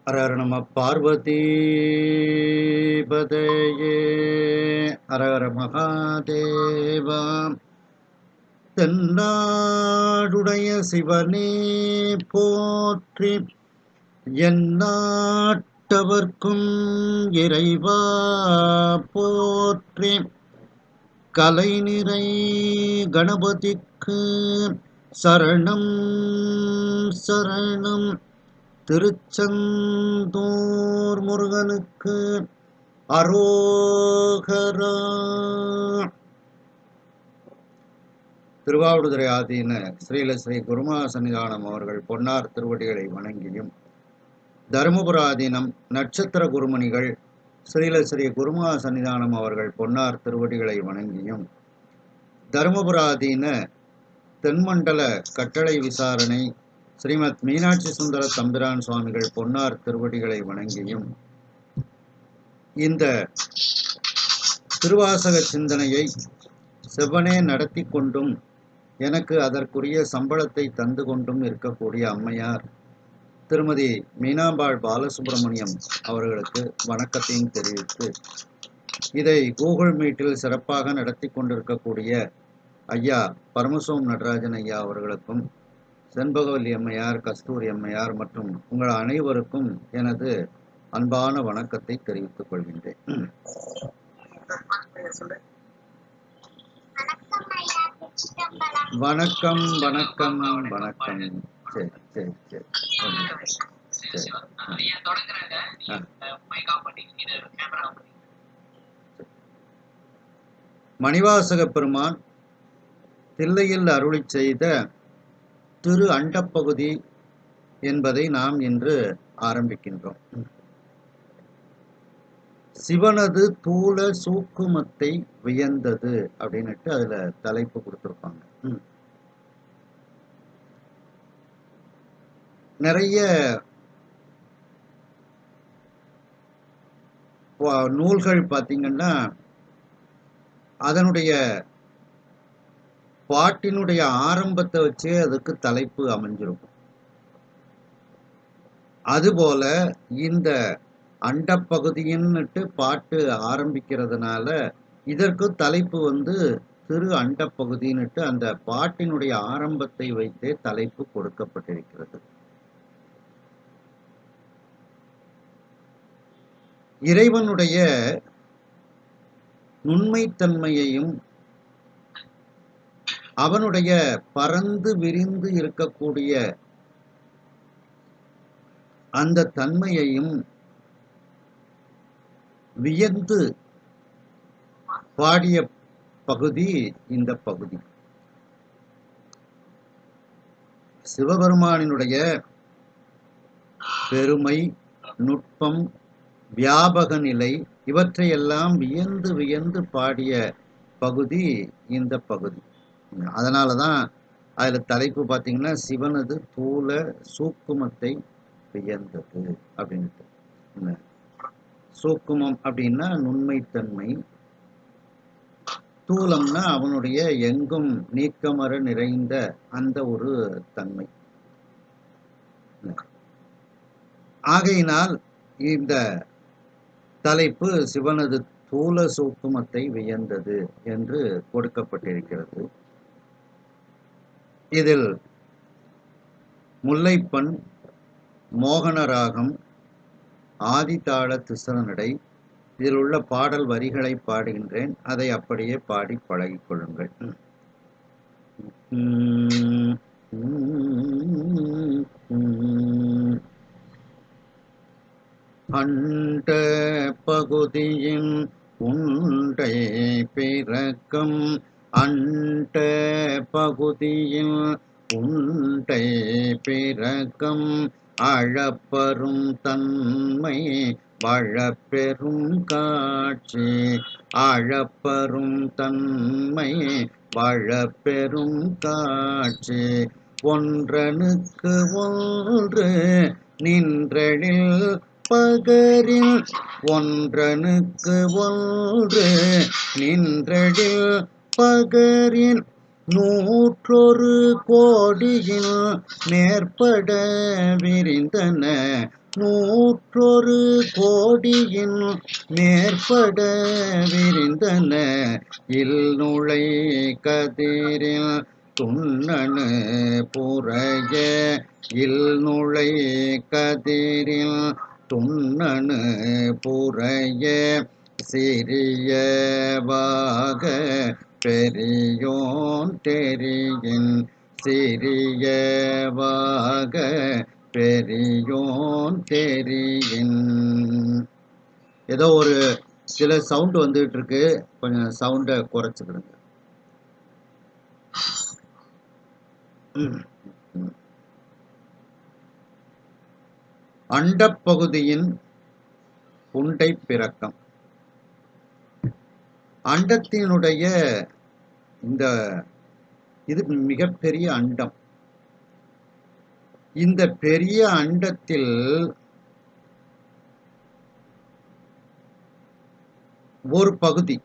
ஹரஹர நம பார்வதி பதையே ஹரஹர மகாதேவா. தென்னாடுடைய சிவனே போற்றி, எந்நாட்டவர்க்கும் இறைவா போற்றி. கலைநிறை கணபதிக்கு சரணம் சரணம். திருச்செந்தூர் முருகனுக்கு அரோகரா. திருவாவடுதுறை ஆதீன ஸ்ரீல ஸ்ரீ குருமகா சன்னிதானம் அவர்கள் பொன்னார் திருவடிகளை வணங்கியும், தருமபுர ஆதீனம் நட்சத்திர குருமணிகள் ஸ்ரீல ஸ்ரீ குருமகா சன்னிதானம் அவர்கள் பொன்னார் திருவடிகளை வணங்கியும், தருமபுர ஆதீன தென்மண்டல கட்டளை விசாரணை ஸ்ரீமத் மீனாட்சி சுந்தர தம்பிரான் சுவாமிகள் பொன்னார் திருவடிகளை வணங்கியும், இந்த திருவாசக சிந்தனையை செவ்வனே நடத்தி கொண்டும் எனக்கு அதற்குரிய சம்பளத்தை தந்து கொண்டும் இருக்கக்கூடிய அம்மையார் திருமதி மீனாம்பாள் பாலசுப்ரமணியம் அவர்களுக்கு வணக்கத்தையும் தெரிவித்து, இதை கூகுள் மீட்டில் சிறப்பாக நடத்தி கொண்டிருக்கக்கூடிய ஐயா பரமசிவம் நடராஜன் ஐயா அவர்களுக்கும், செண்பகவல்லி அம்மையார், கஸ்தூரி அம்மையார் மற்றும் உங்கள் அனைவருக்கும் எனது அன்பான வணக்கத்தை தெரிவித்துக் கொள்கின்றேன். வணக்கம் வணக்கம் வணக்கம். சரி சரி சரி சரி. மணிவாசக பெருமான் தில்லையில் அருளி செய்த திரு அண்டப்பகுதி என்பதை நாம் இன்று ஆரம்பிக்கின்றோம். சிவனது தூல சூக்குமத்தை வியந்தது அப்படின்னுட்டு அதுல தலைப்பு கொடுத்திருப்பாங்க. நிறைய நூல்கள் பார்த்தீங்கன்னா அதனுடைய பாட்டினுடைய ஆரம்பத்தை வச்சே அதுக்கு தலைப்பு அமைஞ்சிருக்கும். அதுபோல இந்த அண்டப்பகுதின்னுட்டு பாட்டு ஆரம்பிக்கிறதுனால இதற்கு தலைப்பு திரு அண்டப்பகுதின்னுட்டு அந்த பாட்டினுடைய ஆரம்பத்தை வைத்தே தலைப்பு கொடுக்கப்பட்டிருக்கிறது. இறைவனுடைய நுண்மைத்தன்மையையும் அவனுடைய பரந்து விரிந்து இருக்கக்கூடிய அந்த தன்மையையும் வியந்து பாடிய பகுதி இந்த பகுதி. சிவபெருமானினுடைய பெருமை, நுட்பம், வியாபக நிலை இவற்றையெல்லாம் வியந்து வியந்து பாடிய பகுதி இந்த பகுதி. அதனாலதான் அதுல தலைப்பு பார்த்தீங்கன்னா சிவனது தூல சூக்குமத்தை வியந்தது அப்படின்ட்டு. சூக்குமம் அப்படின்னா நுண்மைத்தன்மை, தூலம்னா அவனுடைய எங்கும் நீக்கமர நிறைந்த அந்த ஒரு தன்மை. ஆகையினால் இந்த தலைப்பு சிவனது தூல சூக்குமத்தை வியந்தது என்று கொடுக்கப்பட்டிருக்கிறது. இதில் முல்லைப்பண், மோகனராகம், ஆதிதாள திசரநடை இதில் உள்ள பாடல் வரிகளை பாடுகின்றேன். அதை அப்படியே பாடி பழகிக் கொள்ளுங்கள். அண்ட பகுதியின் உண்டை பிறக்கம், அண்ட பகுதியில் உண்டை பிறக்கம், அழப்பெரும் தன்மை வழப்பெரும் காட்சி, அழப்பெரும் தன்மை வழப்பெரும் காட்சி, ஒன்றனுக்கு ஒன்று நின்றழில் பகரில், ஒன்றனுக்கு ஒன்று நின்றழில் பகரில், நூற்றொரு கோடியில் மேற்பட விரிந்தன நூற்றொரு கோடியின் மேற்பட விரிந்தன இல்நுழை கதிரில் துண்ணனு புரைய இல்நுழை கதிரில் துண்ணனு புரைய சிறியவாக பெரியோன் தெரியின் சிறியவாக பெரியோன் தெரியின். ஏதோ ஒரு சில சவுண்ட் வந்துட்டு இருக்கு, கொஞ்சம் சவுண்டை குறைச்சிக்கிடுங்க. அண்டப்பகுதியின் உண்டை பிறக்கம். அண்டத்தினுடைய இந்த இது மிகப்பெரிய அண்டம். இந்த பெரிய அண்டத்தில் ஒரு பகுதி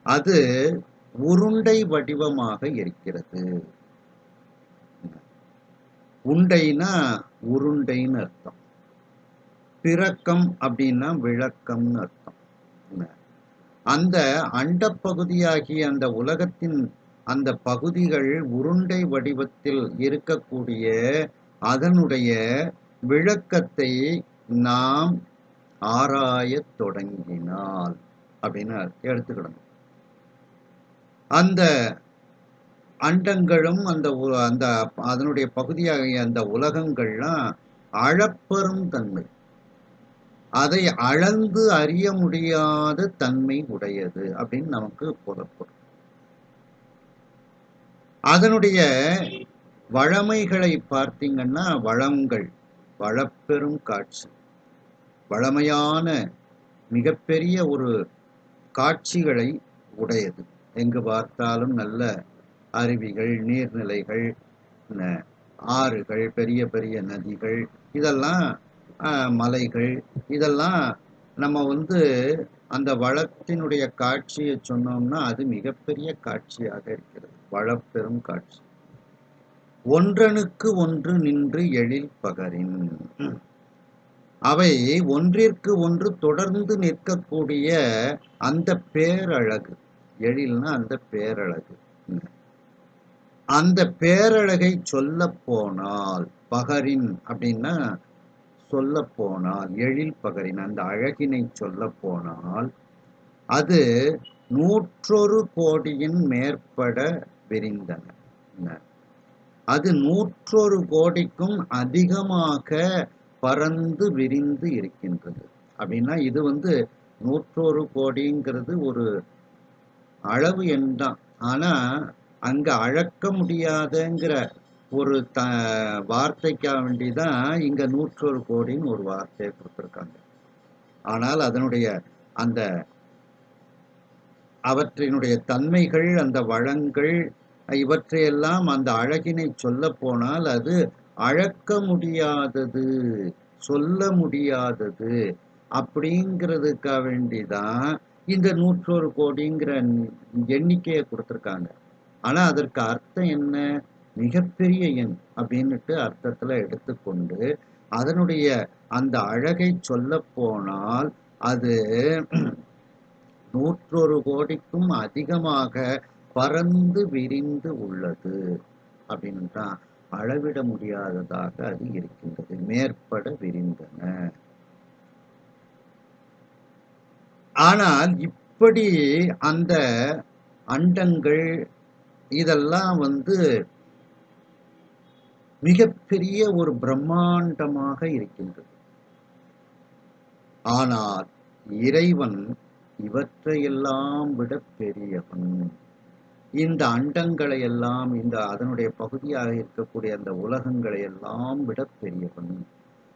அது உருண்டை வடிவமாக இருக்கிறது. உண்டைனா உருண்டைன்னு அர்த்தம், பிறக்கம் அப்படின்னா விளக்கம்னு அர்த்தம். அந்த அண்டப்பகுதியாகிய அந்த உலகத்தின் அந்த பகுதிகள் உருண்டை வடிவத்தில் இருக்கக்கூடிய அதனுடைய விளக்கத்தை நாம் ஆராயத் தொடங்கினால் அப்படின்னு எடுத்துக்கிடணும். அந்த அண்டங்களும் அந்த அந்த அதனுடைய பகுதியாகிய அந்த உலகங்கள்லாம் அளப்பெரும் தன்மை, அதை அளந்து அறிய முடியாத தன்மை உடையது அப்படின்னு நமக்கு புலப்படும். அதனுடைய வளமைகளை பார்த்தீங்கன்னா, வளங்கள் வளப்பெரும் காட்சி, வளமையான மிகப்பெரிய ஒரு காட்சிகளை உடையது. எங்கு பார்த்தாலும் நல்ல அருவிகள், நீர்நிலைகள், ஆறுகள், பெரிய பெரிய நதிகள், இதெல்லாம் மலைகள், இதெல்லாம் நம்ம அந்த வளத்தினுடைய காட்சியை சொன்னோம்னா அது மிகப்பெரிய காட்சியாக இருக்கிறது. வளப்பெரும் காட்சி. ஒன்றனுக்கு ஒன்று நின்று எழில் பகரின், அவை ஒன்றிற்கு ஒன்று தொடர்ந்து நிற்கக்கூடிய அந்த பேரழகு. எழில்னா அந்த பேரழகு. அந்த பேரழகை சொல்ல போனால், பகரின் அப்படின்னா சொல்ல போனால், எழில் பகரின் அந்த அழகினை சொல்ல போனால் அது 101 கோடியின் மேற்பட விரிந்தன. அது 101 கோடிக்கும் அதிகமாக பறந்து விரிந்து இருக்கின்றது. அப்படின்னா இது 101 கோடிங்கிறது ஒரு அளவு எண் தான். ஆனா அங்க அளக்க முடியாதங்கிற ஒரு வார்த்தைக்காக வேண்டிதான் இங்க 101 கோடின்னு ஒரு வார்த்தையை கொடுத்துருக்காங்க. ஆனால் அதனுடைய அந்த அவற்றினுடைய தன்மைகள், அந்த வளங்கள், இவற்றையெல்லாம் அந்த அழகினை சொல்ல போனால் அது அளக்க முடியாதது, சொல்ல முடியாதது அப்படிங்கிறதுக்காக வேண்டிதான் இந்த 101 கோடிங்கிற எண்ணிக்கையை கொடுத்துருக்காங்க. ஆனா அதற்கு அர்த்தம் என்ன? மிகப்பெரிய எண் அப்படின்னுட்டு அர்த்தத்துல எடுத்துக்கொண்டு அதனுடைய அந்த அழகை சொல்ல போனால் அது 101 கோடிக்கும் அதிகமாக பறந்து விரிந்து உள்ளது அப்படின்னு தான், அளவிட முடியாததாக அது இருக்கின்றது. மேற்பட விரிந்தன. ஆனால் இப்படி அந்த அண்டங்கள் இதெல்லாம் மிகப்பெரிய ஒரு பிரம்மாண்டமாக இருக்கின்றது. ஆனால் இறைவன் இவற்றையெல்லாம் விட பெரியவன். இந்த அண்டங்களை எல்லாம், இந்த அதனுடைய பகுதியாக இருக்கக்கூடிய அந்த உலகங்களை எல்லாம் விட பெரியவன்,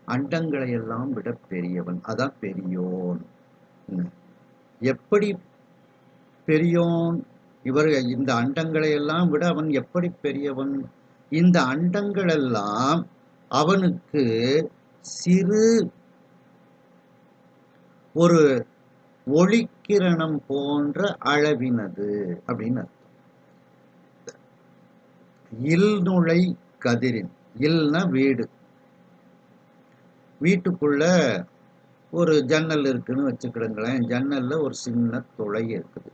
அண்டங்களை எல்லாம் விட பெரியவன். அதான் பெரியோன். எப்படி பெரியோன்? இவர்கள் இந்த அண்டங்களை எல்லாம் விட அவன் எப்படி பெரியவன்? இந்த அண்டங்கள் எல்லாம் அவனுக்கு சிறு ஒரு ஒளிக்கிரணம் போன்ற அளவினது அப்படின்னு அர்த்தம். இல்நுழை கதிரின், இல்னா வீடு, வீட்டுக்குள்ள ஒரு ஜன்னல் இருக்குன்னு வச்சுக்கிடுங்களேன். ஜன்னல்ல ஒரு சின்ன துளை இருக்குது.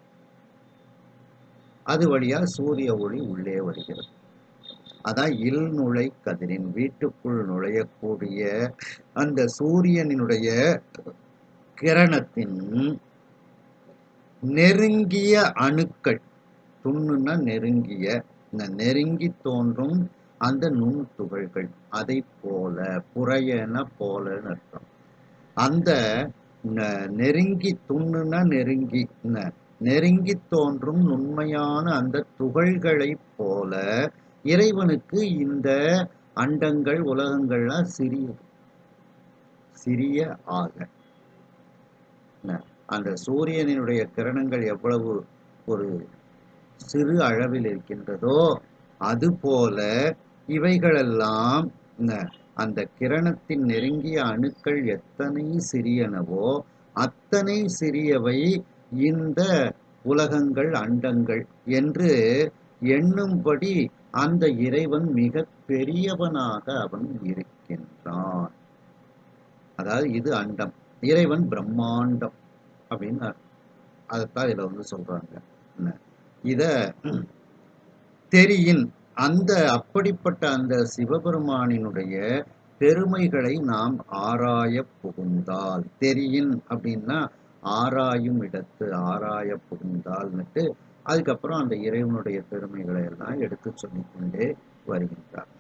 அது வழியா சூரிய ஒளி உள்ளே வருகிறது. அதான் இல்நுழை கதிரின், வீட்டுக்குள் நுழையக்கூடிய அந்த சூரியனினுடைய கிரணத்தின் நெருங்கிய அணுக்கள், துண்ணுன்னா நெருங்கிய, இந்த நெருங்கி தோன்றும் அந்த நுண்துகள்கள், அதை போல, புறையன போலன்னு அர்த்தம். அந்த நெருங்கி, துண்ணுன்னா நெருங்கி, நெருங்கி தோன்றும் நுண்மையான அந்த துகள்களைப் போல இறைவனுக்கு இந்த அண்டங்கள் உலகங்கள்லாம் சிறிய ஆக. அந்த சூரியனினுடைய கிரணங்கள் எவ்வளவு ஒரு சிறு அளவில் இருக்கின்றதோ அதுபோல இவைகளெல்லாம் அந்த கிரணத்தின் நெருங்கிய அணுக்கள் எத்தனை சிறியனவோ அத்தனை சிறியவை இந்த உலகங்கள் அண்டங்கள் என்று எண்ணும்படி அந்த இறைவன் மிக பெரியவனாக அவன் இருக்கின்றான். அதாவது இது அண்டம், இறைவன் பிரம்மாண்டம் அப்படின்னு அதைத்தான் இதில் சொல்றாங்க. இத தெரியின் அந்த அப்படிப்பட்ட அந்த சிவபெருமானினுடைய பெருமைகளை நாம் ஆராய புகுந்தால், தெரியின் அப்படின்னா ஆராயும் இடத்து, ஆராய புகுந்தால்னுட்டு அதுக்கப்புறம் அந்த இறைவனுடைய பெருமைகளை எல்லாம் எடுத்து சொல்லிக்கொண்டே வருகின்றார்.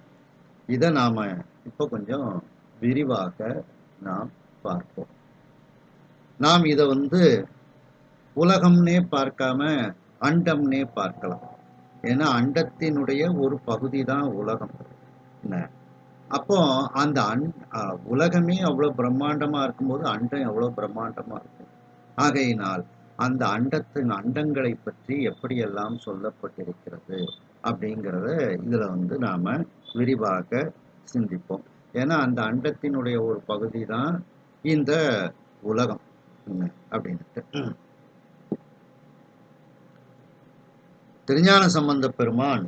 இதை நாம இப்ப கொஞ்சம் விரிவாக நாம் பார்ப்போம். நாம் இதை உலகம்னே பார்க்காம அண்டம்னே பார்க்கலாம். ஏன்னா அண்டத்தினுடைய ஒரு பகுதி தான் உலகம். அப்போ அந்த உலகமே அவ்வளவு பிரம்மாண்டமா இருக்கும்போது அண்டம் எவ்வளவு பிரம்மாண்டமா இருக்கும். ஆகையினால் அந்த அண்டங்களை பற்றி எப்படியெல்லாம் சொல்லப்பட்டிருக்கிறது அப்படிங்கிறத இதுல நாம விரிவாக சிந்திப்போம். ஏன்னா அந்த அண்டத்தினுடைய ஒரு பகுதி தான் இந்த உலகம் அப்படின்ட்டு. திருஞான சம்பந்த பெருமான்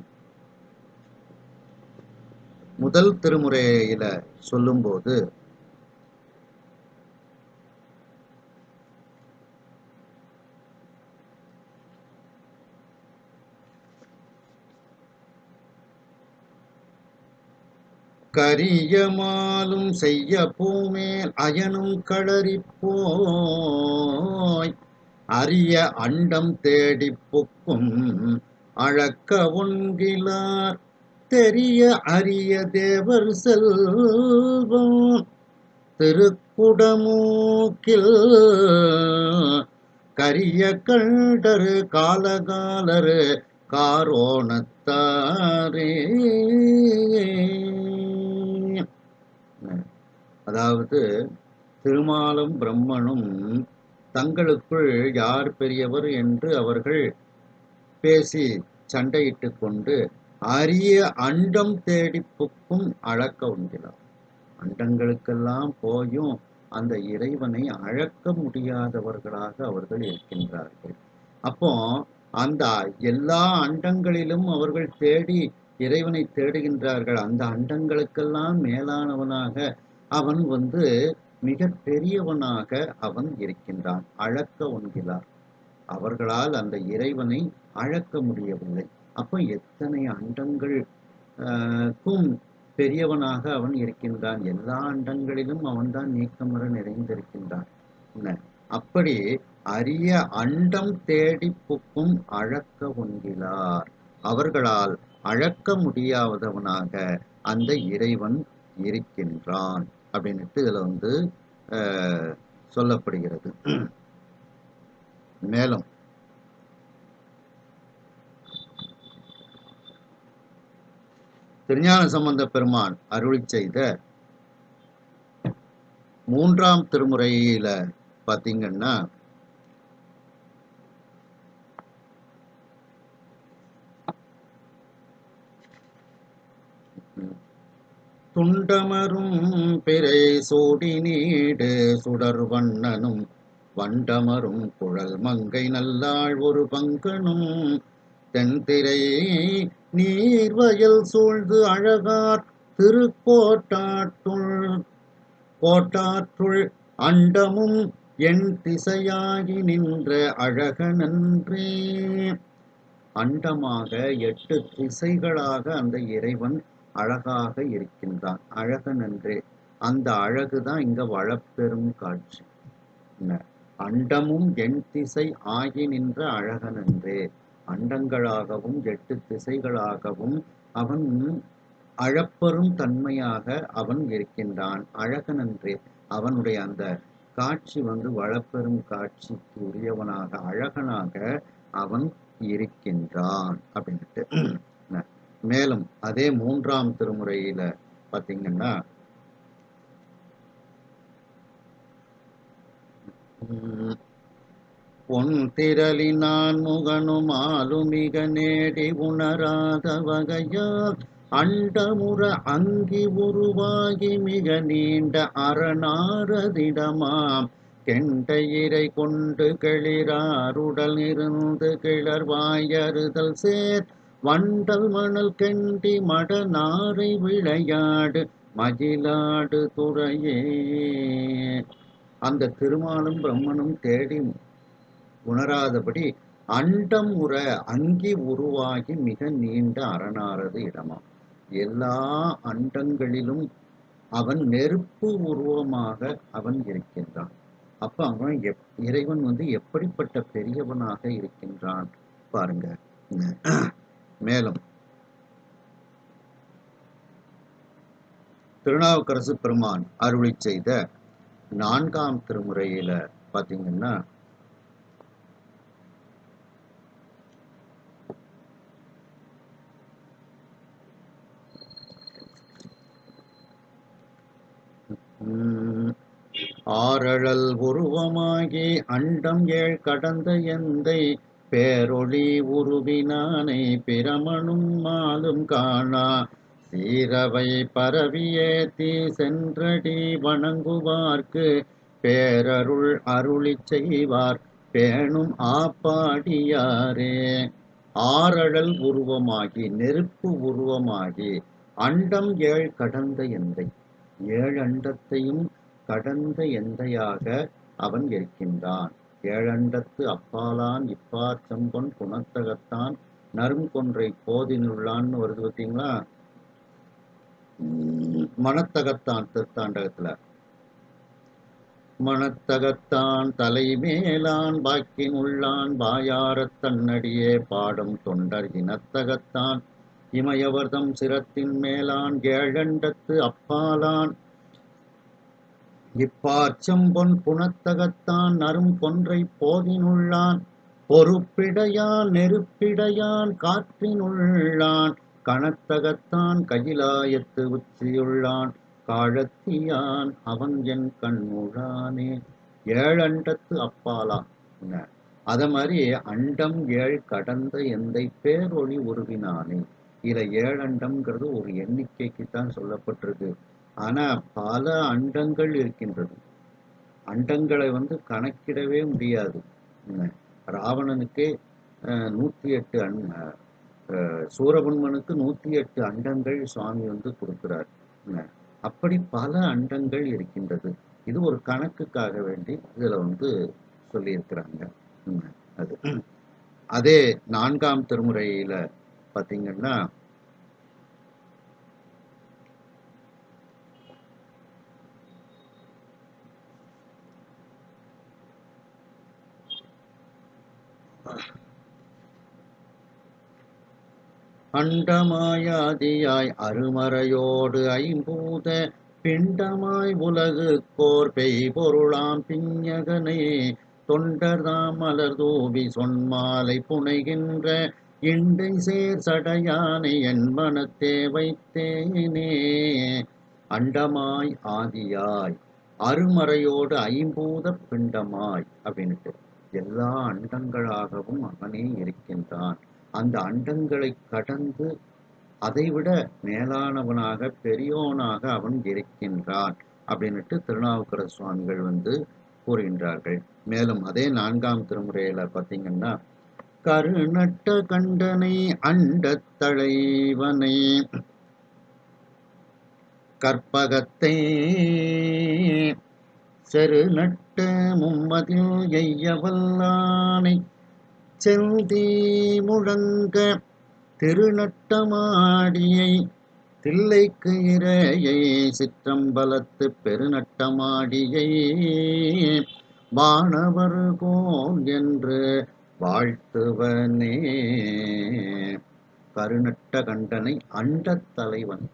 முதல் திருமுறையில சொல்லும்போது கரியமாலும் செய்ய பூமேல் அயனும் களறிப்போய் அரிய அண்டம் தேடி புக்கும் அழக்க ஒன்கிலார் தெரிய அரிய தேவர் செல்வம் திருக்குடமூக்கில் கரிய கண்டரு காலகாலரு காரோணத்தாரே. அதாவது திருமாலும் பிரம்மனும் தங்களுக்குள் யார் பெரியவர் என்று அவர்கள் பேசி சண்டையிட்டு கொண்டு அரிய அண்டம் தேடி புக்கும் அழக்க உண்கிறார். அண்டங்களுக்கெல்லாம் போயும் அந்த இறைவனை அழக்க முடியாதவர்களாக அவர்கள் இருக்கின்றார்கள். அப்போ அந்த எல்லா அண்டங்களிலும் அவர்கள் தேடி இறைவனை தேடுகின்றார்கள். அந்த அண்டங்களுக்கெல்லாம் மேலானவனாக அவன் மிக பெரியவனாக அவன் இருக்கின்றான். அழக்க உண்கிறார். அவர்களால் அந்த இறைவனை அழக்க முடியவில்லை. அப்ப எத்தனை அண்டங்களுக்கும் பெரியவனாக அவன் இருக்கின்றான். எல்லா அண்டங்களிலும் அவன்தான் நீக்கமர நிறைந்திருக்கின்றான். அப்படி அரிய அண்டம் தேடி புக்கும் அழக்க உண்கிறார். அவர்களால் அழக்க முடியாதவனாக அந்த இறைவன் இருக்கின்றான் அப்படின்ட்டு இதுல சொல்லப்படுகிறது. மேலும் திருஞான சம்பந்த பெருமான் அருளி செய்த 3ஆம் திருமுறையில பாத்தீங்கன்னா துண்டமரும் பிறை சோடி நீடு சுடர்வண்ணனும் வண்டமரும் குழல் மங்கை நல்லாள் ஒரு பங்கனும் தென்திரை நீர்வயல் சூழ்ந்து அழகார் திருக்கோட்டாட்டுள் கோட்டாற்றுள் அண்டமும் என் திசையாகி நின்ற அழகனன்றே. அண்டமாக 8 திசைகளாக அந்த இறைவன் அழகாக இருக்கின்றான். அழகனன்றே. அந்த அழகுதான் இங்க வளப்பெரும் காட்சி. அண்டமும் எண் திசை ஆகி நின்ற அழகனன்றே. அண்டங்களாகவும் 8 திசைகளாகவும் அவன் அழப்பெரும் தன்மையாக அவன் இருக்கின்றான். அழகனன்றே. அவனுடைய அந்த காட்சி வளப்பெரும் காட்சிக்கு உரியவனாக அழகனாக அவன் இருக்கின்றான் அப்படின்ட்டு. மேலும் அதே 3ஆம் திருமுறையில பார்த்தீங்கன்னா பொன் திரளினான் முகனும் ஆளுமிக நேடி உணராத வகையால் அண்டமுற அங்கி உருவாகி மிக நீண்ட அரணாரதிடமாம் கெண்டையிரை கொண்டு கிளிராருடல் இருந்து கிளர்வாயறுதல் சேர் வண்டல் மணல் கெண்டி மட நாரை விளையாடு மகிழாடு துறையே. அந்த திருமாலும் பிரம்மனும் தேடி உணராதபடி அண்டம் உற அங்கி உருவாகி மிக நீண்ட அரணாரது இடமாம். எல்லா அண்டங்களிலும் அவன் நெருப்பு உருவமாக அவன் இருக்கின்றான். அப்ப அவன் இறைவன் எப்படிப்பட்ட பெரியவனாக இருக்கின்றான் பாருங்க. மேலும் திருநாவுக்கரசு பெருமான் அருளி செய்த 4ஆம் திருமுறையில பாத்தீங்கன்னா ஆரழல் உருவமாகி அண்டம் 7 கடந்த எந்தை பேரொளி உருவினானை பிரமனும் மாலும் காணா சீரவை பரவியேத்தி சென்றடி வணங்குவார்க்கு பேரருள் அருளி செய்வார் பேணும் ஆப்பாடியாரே. ஆரழல் உருவமாகி நெருப்பு உருவமாகி அண்டம் 7 கடந்த எந்தை 7 அண்டத்தையும் கடந்த எந்தையாக அவன் இருக்கின்றான். 7 அண்டத்து அப்பாலான் இப்பார் செம்பொன் குணத்தகத்தான் நறுங்கொன்றை போதினுள்ளான்னு வருது பார்த்தீங்களா? மனத்தகத்தான் திருத்தாண்டகத்துல மனத்தகத்தான் தலைமேலான் பாக்கினுள்ளான் வாயாரத் தன்னடியே பாடும் தொண்டர் இனத்தகத்தான் இமயவர்தம் சிரத்தின் மேலான் 7 அண்டத்து அப்பாலான் இப்பார்ச்செம்பொன் புனத்தகத்தான் நரும் கொன்றை போதினுள்ளான் பொறுப்பிடையான் நெருப்பிடையான் காற்றினுள்ளான் கணத்தகத்தான் கையிலாயத்து உச்சியுள்ளான் காழத்தியான் அவன் என் கண்ணுளானே. 7 அண்டத்து அப்பாலான். அத மாதிரி அண்டம் 7 கடந்த எந்தை பேரொளி உருவினானே. இதுல 7 அண்டம்ங்கிறது ஒரு எண்ணிக்கைக்குத்தான் சொல்லப்பட்டிருக்கு. ஆனா பல அண்டங்கள் இருக்கின்றது. அண்டங்களை கணக்கிடவே முடியாது. ராவணனுக்கே 108 சூரபன்மனுக்கு 108 அண்டங்கள் சுவாமி கொடுக்கிறார். அப்படி பல அண்டங்கள் இருக்கின்றது. இது ஒரு கணக்குக்காக வேண்டி இதுல சொல்லியிருக்கிறாங்க. அது அதே 4ஆம் திருமுறையில பாத்தீங்கன்னா அண்டமாயாதியாய் அருமறையோடு ஐம்பூத பிண்டமாய் உலகு கோர் பெய்பொருளாம் பிஞகனை தொண்டர்தாம் மலர் தூவி சொன்மாலை புனைகின்ற இண்டை சேர் சடையானை என் மனத்தே வைத்தேனே. அண்டமாய் ஆதியாய் அருமறையோடு ஐம்பூத பிண்டமாய் அப்படின்ட்டு எல்லா அண்டங்களாகவும் அவனே இருக்கின்றான். அந்த அண்டங்களை கடந்து அதைவிட மேலானவனாக பெரியோனாக அவன் இருக்கின்றான் அப்படின்னுட்டு திருநாவுக்கரசு சுவாமிகள் கூறுகின்றார்கள். மேலும் அதே 4ஆம் திருமுறையில பார்த்தீங்கன்னா கருநட்ட கண்டனை அண்டத் தலைவனை கற்பகத்தை செரு நட்ட மும்மதில் எய்யவல்லானை செந்தி முழங்க திருநட்டமாடியை தில்லைக்கு இறையை சிற்றம்பலத்து பெருநட்டமாடியை வானவர் கோல் என்று வாழ்த்துவனே. கருநட்ட கண்டனை அண்டத் தலைவன்,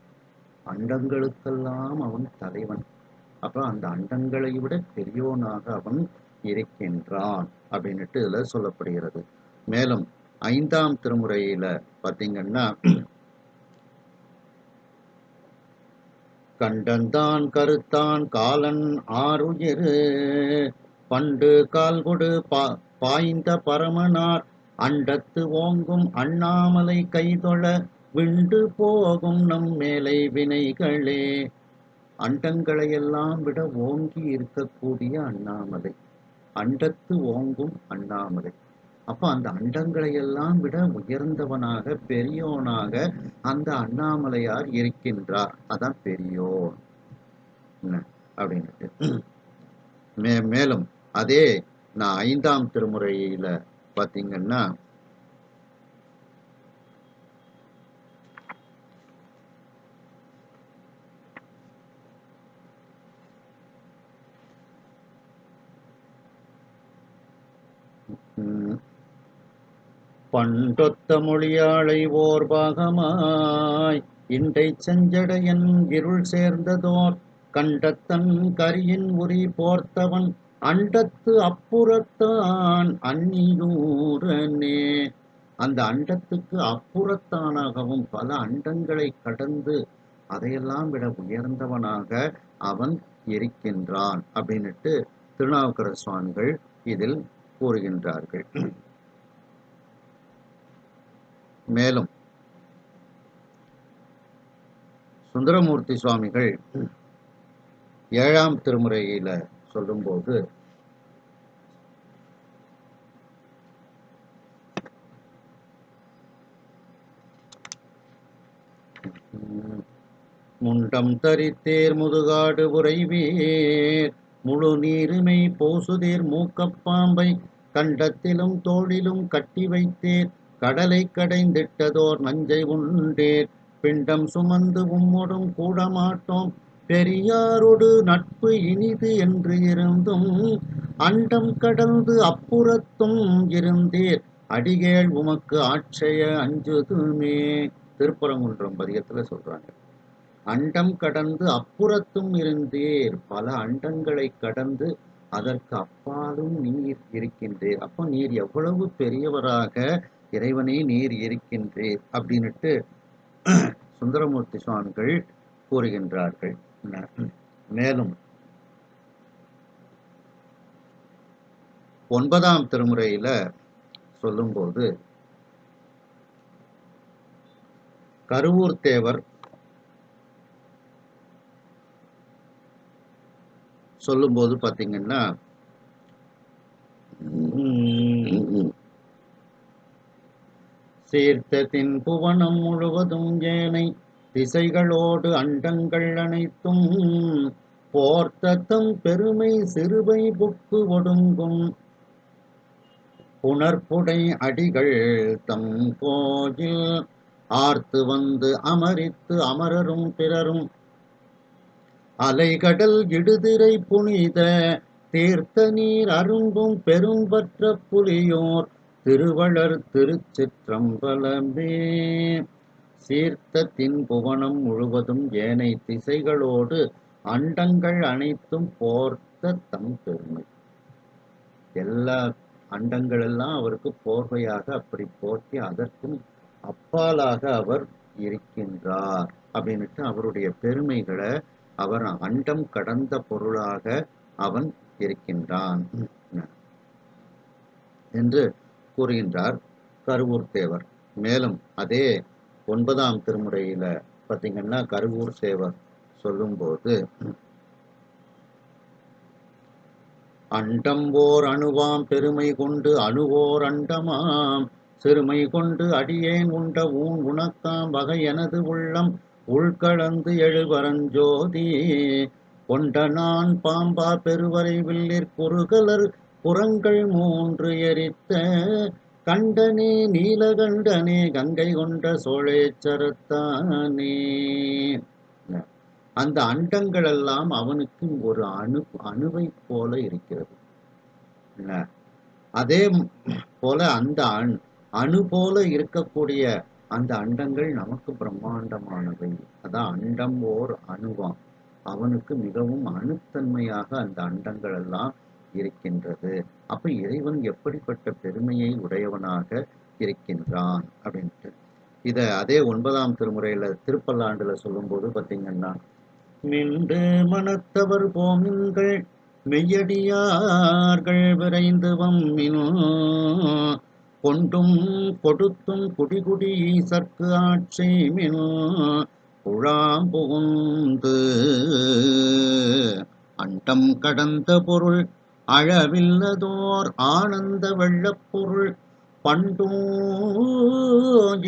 அண்டங்களுக்கெல்லாம் அவன் தலைவன். அப்ப அந்த அண்டங்களை விட பெரியோனாக அவன் இருக்கின்றான் அப்படின்னுட்டு இதுல சொல்லப்படுகிறது. மேலும் 5ஆம் திருமுறையில பாத்தீங்கன்னா, கண்டந்தான் கருத்தான் காலன் ஆருயிரு பண்டு கால்கொடு பாய்ந்த பரமனார் அண்டத்து ஓங்கும் அண்ணாமலை கைதொழ விண்டு போகும் நம் மேலை வினைகளே. அண்டங்களையெல்லாம் விட ஓங்கி இருக்கக்கூடிய அண்ணாமலை, அண்டத்து ஓங்கும் அண்ணாமலை. அப்ப அந்த அண்டங்களையெல்லாம் விட உயர்ந்தவனாக பெரியோனாக அந்த அண்ணாமலையார் இருக்கின்றார். அதான் பெரியோன் அப்படின்ட்டு. மேலும் அதே நான் 5ஆம் திருமுறையில பாத்தீங்கன்னா, பண்டொத்த மொழியாளை ஓர் பாகமாய் இண்டை செஞ்சடையன் இருள் சேர்ந்ததோர் கண்டத்தன் கரியின் உரி போர்த்தவன் அண்டத்து அப்புறத்தான் அந்நியூரனே. அந்த அண்டத்துக்கு அப்புறத்தானாகவும் பல அண்டங்களை கடந்து அதையெல்லாம் விட உயர்ந்தவனாக அவன் இருக்கின்றான் அப்படின்னுட்டு திருநாவுக்கரசு சுவாமிகள் இதில் கூறுகின்றார்கள். மேலும் சுந்தரமூர்த்தி சுவாமிகள் 7ஆம் திருமுறையில சொல்லும்போது, முண்டம் தரித்தேர் முதுகாடு உறைவீர் முழு நீருமை போசுதேர் மூக்கப்பாம்பை கண்டத்திலும் தோளிலும் கட்டி வைத்தேர் கடலை கடைந்திட்டதோர் நஞ்சை உண்டேர் பிண்டம் சுமந்து உம்மொடும் கூடமாட்டோம் பெரியாரோடு நட்பு இனிது என்று இருந்தும் அண்டம் கடந்து அப்புறத்தும் இருந்தேர் அடிகேள் உமக்கு ஆட்சய அஞ்சுதுமே. திருப்பரங்குன்றம் பதிகத்துல சொல்றாங்க, அண்டம் கடந்து அப்புறத்தும் இருந்தேர், பல அண்டங்களை கடந்து அதற்கு அப்பாலும் நீர் இருக்கின்றீர். அப்போ நீர் எவ்வளவு பெரியவராக இறைவனே நீர் இருக்கின்றீர் அப்படின்னுட்டு சுந்தரமூர்த்தி சுவாமிகள் கூறுகின்றார்கள். மேலும் 9ஆம் திருமுறையில சொல்லும்போது, கருவூர் தேவர் சொல்லும்போது பாத்தீங்கன்னா, சீர்த்தத்தின் புவனம் முழுவதும் ஏனை திசைகளோடு அண்டங்கள் அனைத்தும் போர்த்தத்தம் பெருமை சிறுவை புக்கு ஒடுங்கும் புணர்ப்புடை அடிகள் தம் கோயில் ஆர்த்து வந்து அமரித்து அமரரும் பிறரும் அலைகடல் இடுதிரை புனித தீர்த்த நீர் அரும்பும் பெரும்பற்ற புலியோர் திருவளர் திருச்சிற்றம்பலமே. சீர்த்தத்தின் புவனம் முழுவதும் ஏனை திசைகளோடு அண்டங்கள் அனைத்தும் போர்த்த தம் பெருமை, எல்லா அண்டங்கள் எல்லாம் அவருக்கு போர்வையாக அப்படி போற்றி அதற்கும் அப்பாலாக அவர் இருக்கின்றார் அப்படின்னுட்டு அவருடைய பெருமைகளை அவர் அண்டம் கடந்த பொருளாக அவன் இருக்கின்றான் என்று கூறுகின்றார் கருவூர் தேவர். மேலும் அதே 9ஆம் திருமுறையில பாத்தீங்கன்னா, கருவூர் தேவர் சொல்லும்போது, அண்டம்போர் அணுவாம் பெருமை கொண்டு அணுவோர் அண்டமாம் சிறுமை கொண்டு அடியேன் உண்ட ஊன் உனக்காம் வகை எனது உள்ளம் உள்கலந்து எழுபரஞ்சோதி கொண்ட நான் பாம்பா பெருவரை வில்லிற் குறுகலர் புறங்கள் மூன்று எரித்த கண்டனே நீலகண்டனே கங்கை கொண்ட சோழேச்சரத்தானே. அந்த அண்டங்கள் எல்லாம் அவனுக்கு ஒரு அணுவை போல இருக்கிறது. அதே போல அந்த அணு போல இருக்கக்கூடிய அந்த அண்டங்கள் நமக்கு பிரம்மாண்டமானவை. அதான் அண்டம் ஓர் அணுவாம். அவனுக்கு மிகவும் அணுத்தன்மையாக அந்த அண்டங்கள் எல்லாம் இருக்கின்றது. அப்ப இறைவன் எப்படிப்பட்ட பெருமையை உடையவனாக இருக்கின்றான் அப்படின்ட்டு இத அதே 9ஆம் திருமுறையில திருப்பல்லாண்டுல சொல்லும்போது பார்த்தீங்கன்னா, மிண்டு மனத்தவர் போமின்கள் மெய்யடியார்கள் விரைந்து வம்மின் கொண்டும் கொடுத்தும் குடிகுடி ஈசற்கு ஆட்சிமின் குழாம் புகுந்து அண்டம் கடந்த பொருள் அளவில்லதோர் ஆனந்த வெள்ளப்பொருள் பண்டும்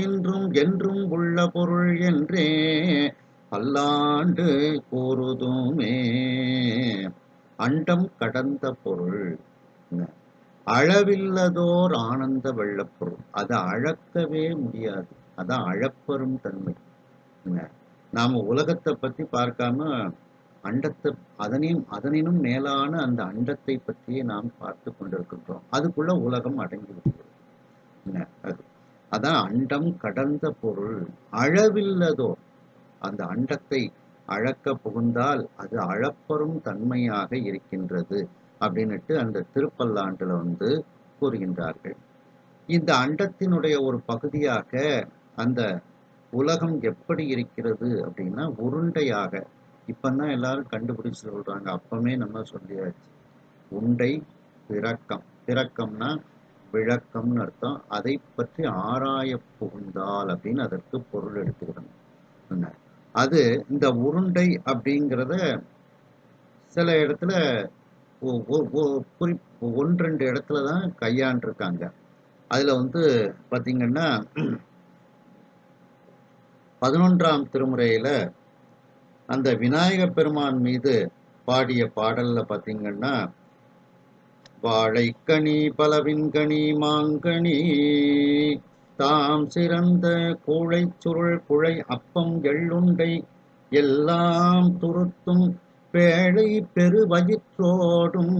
இன்றும் என்றும் உள்ள பொருள் என்றே பல்லாண்டு கூறுதுமே. அண்டம் கடந்த பொருள், அளவில்லதோர் ஆனந்த வெள்ளப்பொருள், அதை அளக்கவே முடியாது. அதான் அளப்பெரும் தன்மை. நாம உலகத்தை பத்தி பார்க்காம அண்டத்தை அதனினும் மேலான அந்த அண்டத்தை பற்றியே நாம் பார்த்து கொண்டிருக்கின்றோம். அதுக்குள்ள உலகம் அடங்கி விடுகிறது. அதான் அண்டம் கடந்த பொருள் அளவில்லதோ. அந்த அண்டத்தை அளக்க புகுந்தால் அது அளப்பெரும் தன்மையாக இருக்கின்றது அப்படின்னுட்டு அந்த திருப்பல்லாண்டுல கூறுகின்றார்கள். இந்த அண்டத்தினுடைய ஒரு பகுதியாக அந்த உலகம் எப்படி இருக்கிறது அப்படின்னா உருண்டையாக. இப்பதான் எல்லாரும் கண்டுபிடிச்சு சொல்றாங்க. அப்பமே நம்ம சொல்லியாச்சு. உண்டை பிறக்கம். பிறக்கம்னா விளக்கம்னு அர்த்தம். அதை பற்றி ஆராய புகுந்தால் அப்படின்னு அதற்கு பொருள் எடுத்துக்கிறோம். அது இந்த உருண்டை அப்படிங்கிறத சில இடத்துல ஒன்று ரெண்டு இடத்துல தான் கையாண்டிருக்காங்க. அதுல பாத்தீங்கன்னா 11ஆம் திருமுறையில அந்த விநாயக பெருமான் மீது பாடிய பாடல்ல பாத்தீங்கன்னா, வாழைக்கனி பலவின்கனி மாங்கனி தாம் சிறந்த கூழை சுருள் குழை அப்பம் எள்ளுண்டை எல்லாம் துருத்தும் பேழை பெரு வயிற்றோடும்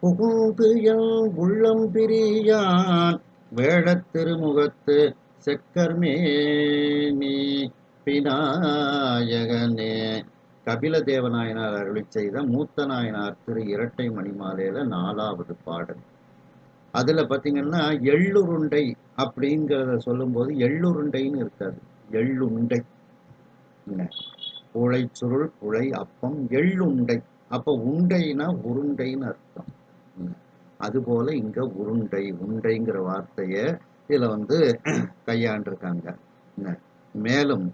புகுந்து என் உள்ளம் பிரியான் வேடத் திருமுகத்து செக்கர்மேனி விநாயகனே. கபில தேவநாயனார் அருளி செய்த மூத்த நாயனார் திரு இரட்டை மணிமாலையில 4வது பாடல். அதுல பாத்தீங்கன்னா எள்ளுருண்டை அப்படிங்கிறத சொல்லும் போது எள்ளுருண்டைன்னு இருக்காது, எள்ளுண்டை. குழை சுருள் குழை அப்பம் எள்ளுண்டை. அப்ப உண்டைனா உருண்டைன்னு அர்த்தம். அதுபோல இங்க உருண்டை உண்டைங்கிற வார்த்தைய இதுல கையாண்டிருக்காங்க. மேலும்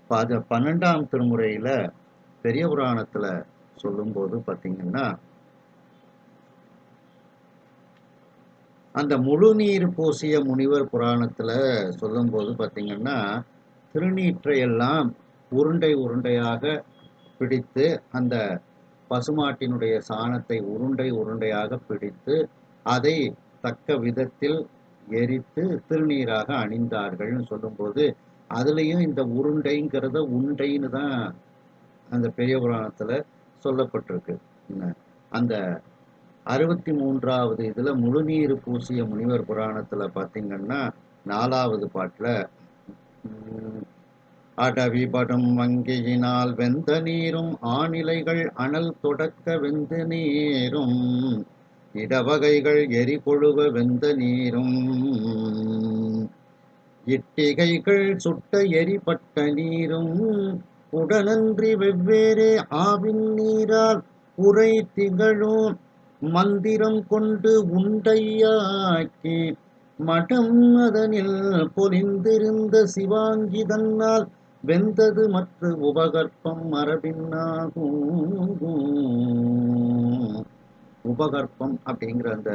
12ஆம் திருமுறையில பெரிய புராணத்துல சொல்லும்போது பாத்தீங்கன்னா, அந்த முழு நீர் பூசிய முனிவர் புராணத்துல சொல்லும்போது பாத்தீங்கன்னா, திருநீற்றையெல்லாம் உருண்டை உருண்டையாக பிடித்து அந்த பசுமாட்டினுடைய சாணத்தை உருண்டை உருண்டையாக பிடித்து அதை தக்க விதத்தில் எரித்து திருநீராக அணிந்தார்கள்னு சொல்லும்போது, அதுலயும் இந்த உருண்டைங்கிறத உண்டைன்னு தான் அந்த பெரிய புராணத்துல சொல்லப்பட்டிருக்கு. அந்த 63வது இதுல முழுநீர் பூசிய முனிவர் புராணத்துல பாத்தீங்கன்னா 4வது பாட்டுல அடவிபடும் வங்கியினால் வெந்த நீரும் ஆணிலைகள் அனல் தொடக்க வெந்த நீரும் இடவகைகள் எரிபொழுவ வெந்த நீரும் இட்டிகைகள் சுட்ட எரிபட்ட நீரும் உடனன்றி வெவ்வேறே ஆவின் நீரால் உரை திகழும் மந்திரம் கொண்டு உண்டையாக்கி மடம் அதனில் பொலிந்திருந்த சிவாங்கி தன்னால் வெந்தது மற்ற உபகற்பம் மரபின்னாகும். உபகற்பம் அப்படிங்கிற அந்த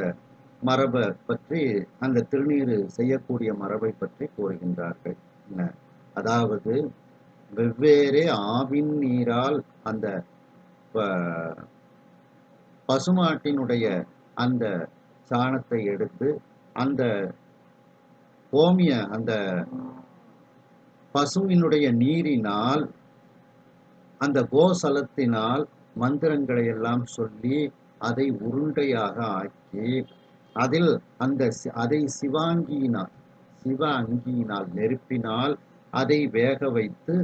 மரபை பற்றி, அந்த திருநீர் செய்யக்கூடிய மரபை பற்றி கூறுகின்றார்கள். அதாவது வெவ்வேறே ஆவின் நீரால் அந்த பசுமாட்டினுடைய அந்த சாணத்தை எடுத்து அந்த கோமிய அந்த பசுவினுடைய நீரினால் அந்த கோசலத்தினால் மந்திரங்களை எல்லாம் சொல்லி அதை உருண்டையாக ஆக்கி அதில் அந்த அதை சிவ அங்கியினால் நெருப்பினால் அதை வேக வைத்து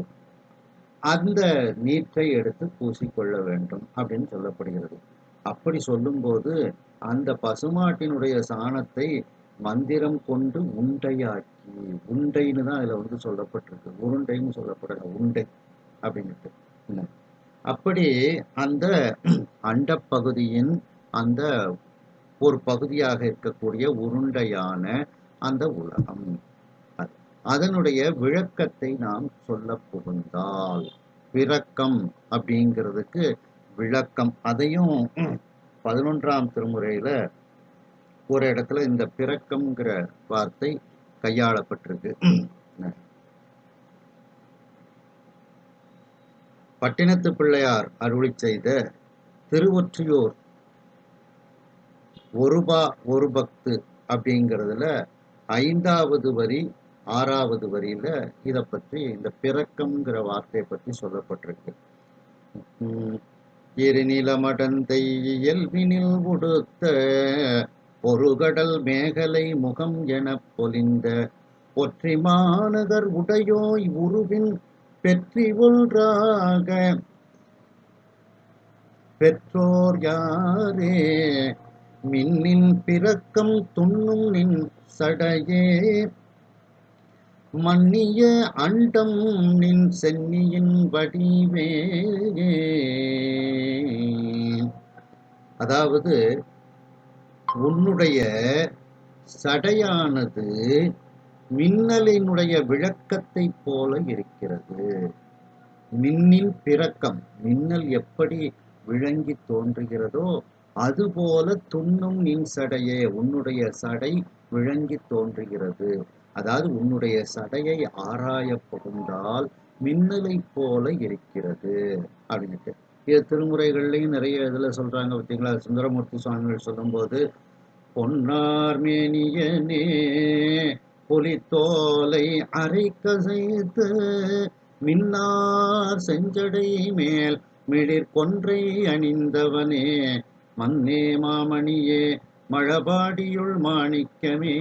அந்த நீற்றை எடுத்து பூசிக்கொள்ள வேண்டும் அப்படின்னு சொல்லப்படுகிறது. அப்படி சொல்லும்போது அந்த பசுமாட்டினுடைய சாணத்தை மந்திரம் கொண்டு உண்டையாக்கி, உண்டைன்னு தான் அதுல சொல்லப்பட்டிருக்கு, உருண்டைன்னு சொல்லப்படல, உண்டை அப்படின்ட்டு. அப்படி அந்த அண்டப்பகுதியின் அந்த ஒரு பகுதியாக இருக்கக்கூடிய உருண்டையான அந்த உலகம், அதனுடைய விளக்கத்தை நாம் சொல்ல புகுந்தால், பிறக்கம் அப்படிங்கிறதுக்கு விளக்கம், அதையும் 11ஆம் திருமுறையில ஒரு இடத்துல இந்த பிறக்கம்ங்கிற வார்த்தை கையாளப்பட்டிருக்கு. பட்டினத்து பிள்ளையார் அருளி செய்த திருவொற்றியூர் ஒருபா ஒரு பக்து அப்படிங்கிறதுல 5வது வரி 6வது வரியில இதை பற்றி, இந்த பிறக்கம்ங்கிற வார்த்தையை பற்றி சொல்லப்பட்டிருக்கு. இருநிலமடந்தை இயல்பினில் உடுத்த பொருகடல் மேகலை முகம் எனப் பொலிந்த ஒற்றி மாநகர் உடையோய் உருவின் பெற்றி ஒன்றாக பெற்றோர் யாரே மின்னின் பிறக்கம் துண்ணும் நின் சடையே மன்னிய அண்டம் நின் சென்னியின் வடிவே. அதாவது உன்னுடைய சடையானது மின்னலினுடைய விளக்கத்தை போல இருக்கிறது. மின்னின் பிறக்கம், மின்னல் எப்படி விளங்கி தோன்றுகிறதோ அதுபோல துண்ணும் நின் சடையே, உன்னுடைய சடை விளங்கி தோன்றுகிறது. அதாவது உன்னுடைய சடையை ஆராய புகுந்தால் மின்னலை போல இருக்கிறது அப்படின்ட்டு. இது திருமுறைகள்லையும் நிறைய இதுல சொல்றாங்க பார்த்தீங்களா. சுந்தரமூர்த்தி சுவாமிகள் சொல்லும்போது, பொன்னார் மேனியனே புலித்தோலை அரை கசைத்து மின்னார் செஞ்சடை மேல் மிளிர் கொன்றை அணிந்தவனே மன்னே மாமணியே மழபாடியுள் மாணிக்கமே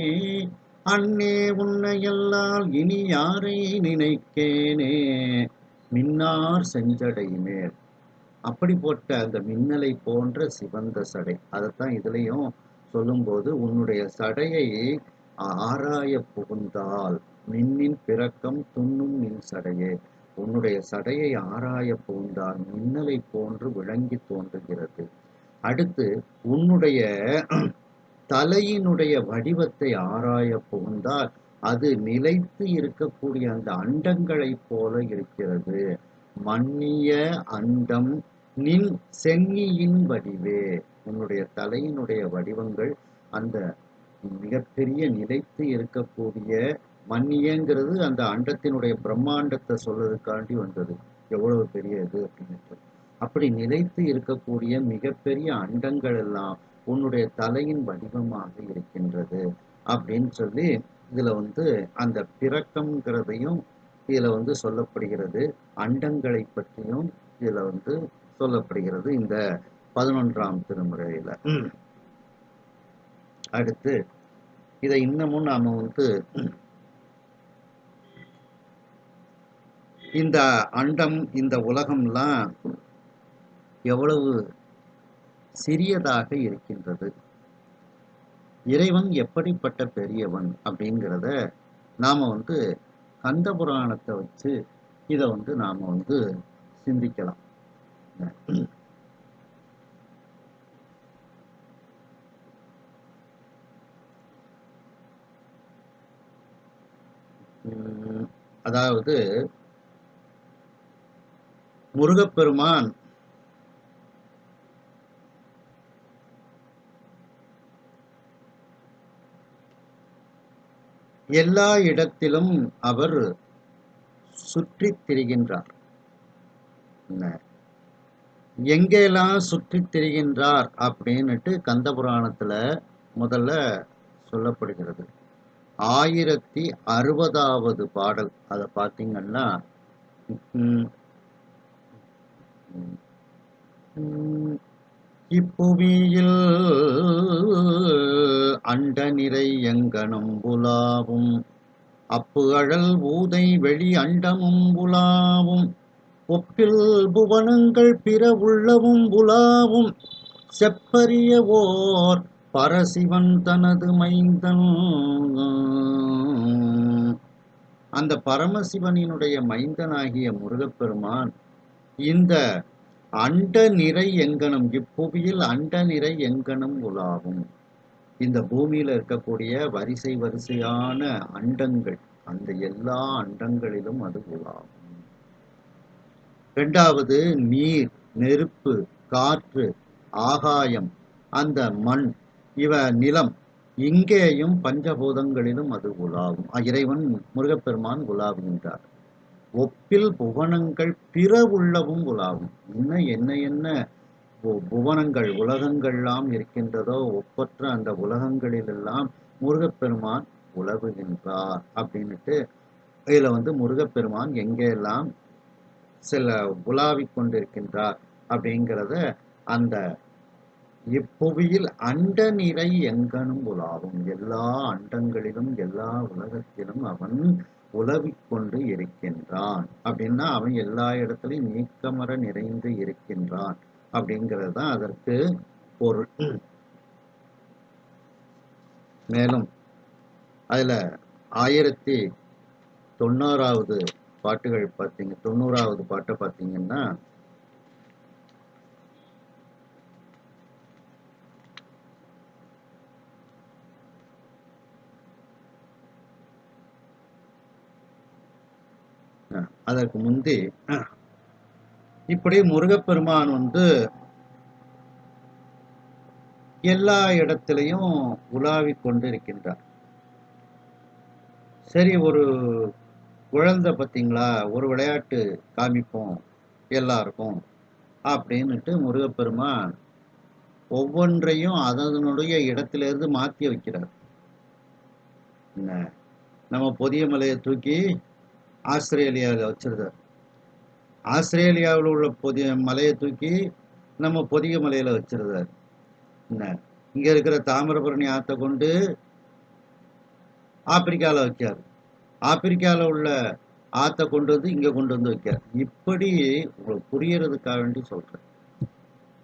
அன்னே உன்னையல்லால் இனி யாரை நினைக்கேனே மின்னார் செஞ்சடை மேல். அப்படி போட்ட அந்த மின்னலை போன்ற சிவந்த சடை, அதைத்தான் இதுலையும் சொல்லும்போது, உன்னுடைய சடையை ஆராய புகுந்தால் மின்னின் பிறக்கம் துண்ணும் நின் சடையே, உன்னுடைய சடையை ஆராய புகுந்தால் மின்னலை போன்று விளங்கி தோன்றுகிறது. அடுத்து உன்னுடைய தலையினுடைய வடிவத்தை ஆராய புகுந்தால் அது நிலைத்து இருக்கக்கூடிய அந்த அண்டங்களை போல இருக்கிறது. மன்னிய அண்டம் நின் சென்னியின் வடிவே, உன்னுடைய தலையினுடைய வடிவங்கள் அந்த மிகப்பெரிய நிலைத்து இருக்கக்கூடிய, மன்னியங்கிறது அந்த அண்டத்தினுடைய பிரம்மாண்டத்தை சொல்றதுக்காண்டி வந்தது, எவ்வளவு பெரிய இது அப்படின்னு. அப்படி நிலைத்து இருக்கக்கூடிய மிகப்பெரிய அண்டங்கள் எல்லாம் உன்னுடைய தலையின் வடிவமாக இருக்கின்றது அப்படின்னு சொல்லி இதுல அந்த பிறக்கம்ங்கிறதையும் இதுல சொல்லப்படுகிறது. அண்டங்களை பற்றியும் இதுல சொல்லப்படுகிறது இந்த 11ஆம் திருமுறையில. அடுத்து இதை இன்னமும் நாம இந்த அண்டம் இந்த உலகம்லாம் எவ்வளவு சிறியதாக இருக்கின்றது, இறைவன் எப்படிப்பட்ட பெரியவன் அப்படிங்கிறத நாம கந்த புராணத்தை வச்சு இதை நாம சிந்திக்கலாம். அதாவது முருகப்பெருமான் எல்லா இடத்திலும் அவர் சுற்றித் திரிகின்றார். என்ன? எங்கெல்லாம் சுற்றித் திரிகின்றார் அப்படின்னுட்டு கந்த புராணத்துல முதல்ல சொல்லப்படுகிறது. 1060வது பாடல். அதை பார்த்தீங்கன்னா ம், ம், இப்புவியில் அண்ட நிறை எங்கனும் புலாவும் அப்பு அழல் ஊதை வெளி அண்டமும் புலாவும் ஒப்பில் புவனங்கள் பிற உள்ளவும் புலாவும் செப்பரிய ஓர் பரசிவன் தனது மைந்தன். அந்த பரமசிவனினுடைய மைந்தனாகிய முருகப்பெருமான் இந்த அண்ட நிறை எங்கனும் இப்புவியில் அண்ட நிறை எங்கனும் உலாவும் இந்த பூமியில இருக்கக்கூடிய வரிசை வரிசையான அண்டங்கள், அந்த எல்லா அண்டங்களிலும் அது உலாவும். இரண்டாவது நீர், நெருப்பு, காற்று, ஆகாயம், அந்த மண், நிலம், இங்கேயும் பஞ்சபூதங்களிலும் அது உலாவும். இறைவன் முருகப்பெருமான் உலாவுகின்றார். ஒப்பில் புவனங்கள் பிற உள்ளவும் உலாவும். இன்னும் என்ன என்ன புவனங்கள் உலகங்கள்லாம் இருக்கின்றதோ ஒப்பற்ற அந்த உலகங்களிலெல்லாம் முருகப்பெருமான் உலவுகின்றார் அப்படின்னுட்டு இதுல முருகப்பெருமான் எங்கெல்லாம் சில உலாவிக் கொண்டிருக்கின்றார் அப்படிங்கிறத அந்த இப்புவியில் அண்ட நிறை எங்கனும் உலாவும் எல்லா அண்டங்களிலும் எல்லா உலகத்திலும் அவன் உலவிக் கொண்டு இருக்கின்றான். அப்படின்னா அவன் எல்லா இடத்துலையும் நீக்கமர நிறைந்து இருக்கின்றான் அப்படிங்கிறது தான் அதற்கு பொருள். மேலும் அதுல 1090வது பாட்டுகள் பார்த்தீங்க, 90வது பாட்டை பார்த்தீங்கன்னா அதற்கு முந்தி இப்படி முருகப்பெருமான் எல்லா இடத்திலையும் உலாவிக் கொண்டு இருக்கின்றார். சரி, ஒரு குழந்தை பார்த்தீங்களா, ஒரு விளையாட்டு காமிப்போம் எல்லாருக்கும் அப்படின்னுட்டு முருகப்பெருமான் ஒவ்வொன்றையும் அதனுடைய இடத்திலிருந்து மாற்றி வைக்கிறார். என்ன, நம்ம பொதிய மலையை தூக்கி ஆஸ்திரேலியாவில் வச்சிருந்தார். ஆஸ்திரேலியாவில் உள்ள மலையை தூக்கி நம்ம பொதிய மலையில வச்சிருந்தார். என்ன, இங்க இருக்கிற தாமிரபரணி ஆற்றை கொண்டு ஆப்பிரிக்காவில் வைக்கார். ஆப்பிரிக்காவில் உள்ள ஆற்றை கொண்டு இங்க கொண்டு வைக்கார். இப்படி உங்களுக்கு புரியறதுக்காக வேண்டி சொல்றேன்.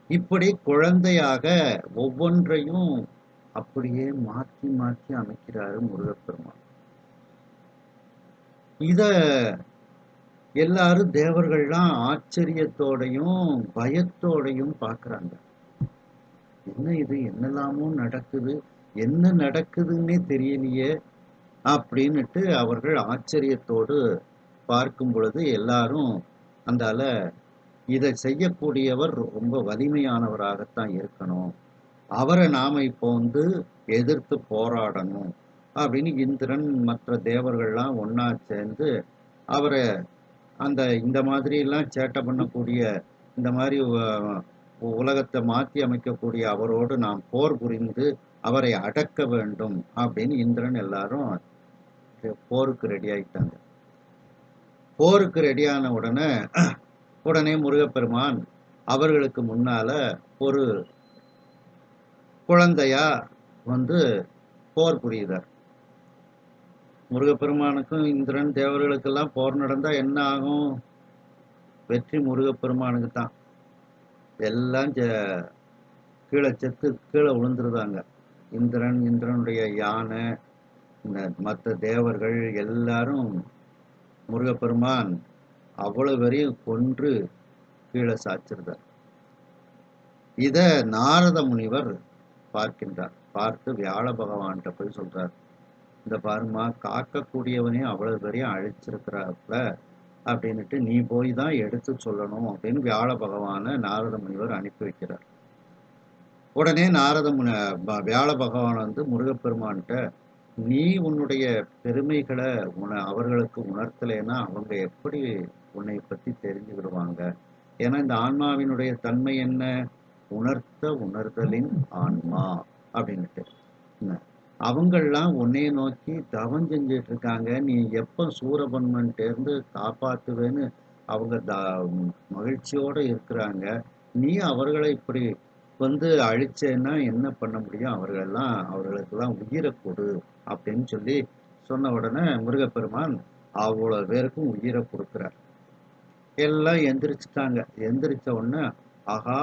இப்படி குழந்தையாக ஒவ்வொன்றையும் அப்படியே மாற்றி மாற்றி அமைக்கிறாரு முருகப்பெருமான். இத எல்லாரும் தேவர்கள்லாம் ஆச்சரியத்தோடையும் பயத்தோடையும் பார்க்கறாங்க. என்ன இது, என்னெல்லாமோ நடக்குது, என்ன நடக்குதுன்னே தெரியலையே அப்படின்னுட்டு அவர்கள் ஆச்சரியத்தோடு பார்க்கும் பொழுது எல்லாரும் அந்தால இதை செய்யக்கூடியவர் ரொம்ப வலிமையானவராகத்தான் இருக்கணும், அவரை நாம இப்போ எதிர்த்து போராடணும் அப்படின்னு இந்திரன் மற்ற தேவர்கள்லாம் ஒன்னா சேர்ந்து அவரை இந்த மாதிரி எல்லாம் சேட்டை பண்ணக்கூடிய, இந்த மாதிரி உலகத்தை மாற்றி அமைக்கக்கூடிய அவரோடு நாம் போர் புரிந்து அவரை அடக்க வேண்டும் அப்படின்னு இந்திரன் எல்லாரும் போருக்கு ரெடி ஆயிட்டாங்க. போருக்கு ரெடியான உடனே முருகப்பெருமான் அவர்களுக்கு முன்னால ஒரு குழந்தையா போர் புரியுதார். முருகப்பெருமானுக்கும் இந்திரன் தேவர்களுக்கெல்லாம் போர் நடந்தா என்ன ஆகும்? வெற்றி முருகப்பெருமானுக்கு தான். எல்லாம் கீழே செத்து கீழே விழுந்துருதாங்க. இந்திரனுடைய யானை, மற்ற தேவர்கள் எல்லாரும் முருகப்பெருமான் அவ்வளவு வரையும் கொன்று கீழே சாச்சிருந்தார். இத நாரத முனிவர் பார்க்கின்றார். பார்த்து வியாழ பகவான்கிட்ட போய் சொல்றார், இந்த பாருமா, காக்கக்கூடியவனே அவ்வளவு பெரிய அழிச்சிருக்கிறாப்ல அப்படின்னுட்டு நீ போய் தான் எடுத்து சொல்லணும் அப்படின்னு வியாழ பகவான நாரத முனிவர் அனுப்பி வைக்கிறார். உடனே வியாழ பகவான் முருகப்பெருமான்கிட்ட நீ உன்னுடைய பெருமைகளை அவர்களுக்கு உணர்த்தலைன்னா அவங்க எப்படி உன்னை பத்தி தெரிஞ்சுக்கிடுவாங்க? ஏன்னா இந்த ஆன்மாவினுடைய தன்மை என்ன? உணர்த்த உணர்தலின் ஆன்மா அப்படின்னுட்டு. என்ன? அவங்கெல்லாம் உன்னைய நோக்கி தவம் செஞ்சுட்டு இருக்காங்க. நீ எப்ப சூரபன்மன்ட்ட இருந்து காப்பாத்துவேன்னு அவங்க மகிழ்ச்சியோட இருக்கிறாங்க. நீ அவர்களை இப்படி வந்து அழிச்சேன்னா என்ன பண்ண முடியும்? அவர்களுக்கெல்லாம் உயிர கொடு அப்படின்னு சொல்லி சொன்ன உடனே முருகப்பெருமான் அவ்வளோ பேருக்கும் உயிர குடுக்குறார். எல்லாம் எந்திரிச்சுட்டாங்க. எந்திரிச்ச உடனே, ஆஹா!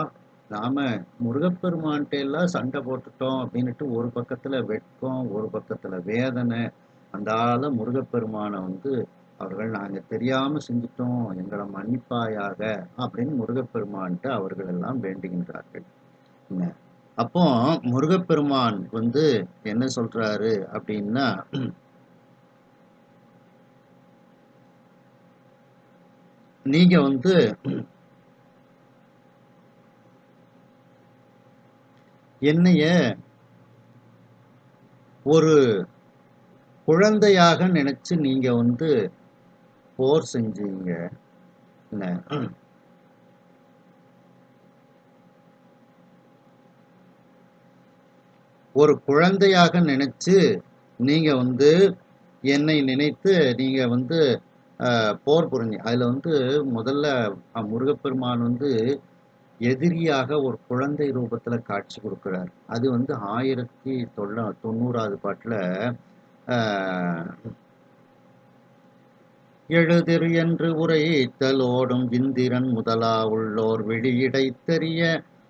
நாம முருகப்பெருமான்ட்ட எல்லாம் சண்டை போட்டுட்டோம் அப்படின்னுட்டு ஒரு பக்கத்துல வெட்கம், ஒரு பக்கத்துல வேதனை. அந்தால முருகப்பெருமான வந்து அவர்கள் நாங்க தெரியாம செஞ்சுட்டோம். எங்கள மன்னிப்பாயாக அப்படின்னு முருகப்பெருமான்ட்ட அவர்கள் எல்லாம் வேண்டுகின்றார்கள். என்ன? அப்போ முருகப்பெருமான் வந்து என்ன சொல்றாரு அப்படின்னா, நீங்க வந்து என்னைய ஒரு குழந்தையாக நினைச்சு நீங்க வந்து போர் செஞ்சீங்க. என்ன? ஒரு குழந்தையாக நினைச்சு நீங்க வந்து என்னை நினைத்து நீங்க வந்து போர் புரிஞ்சீங்க. அதுல வந்து முதல்ல முருகப்பெருமான் வந்து எதிரியாக ஒரு குழந்தை ரூபத்துல காட்சி கொடுக்கிறார். அது வந்து 1090வது பாட்டுல எழுதிரு என்று உரைத்தலோடும் இந்திரன் முதலா உள்ளோர் வெளியிடைத்தெரிய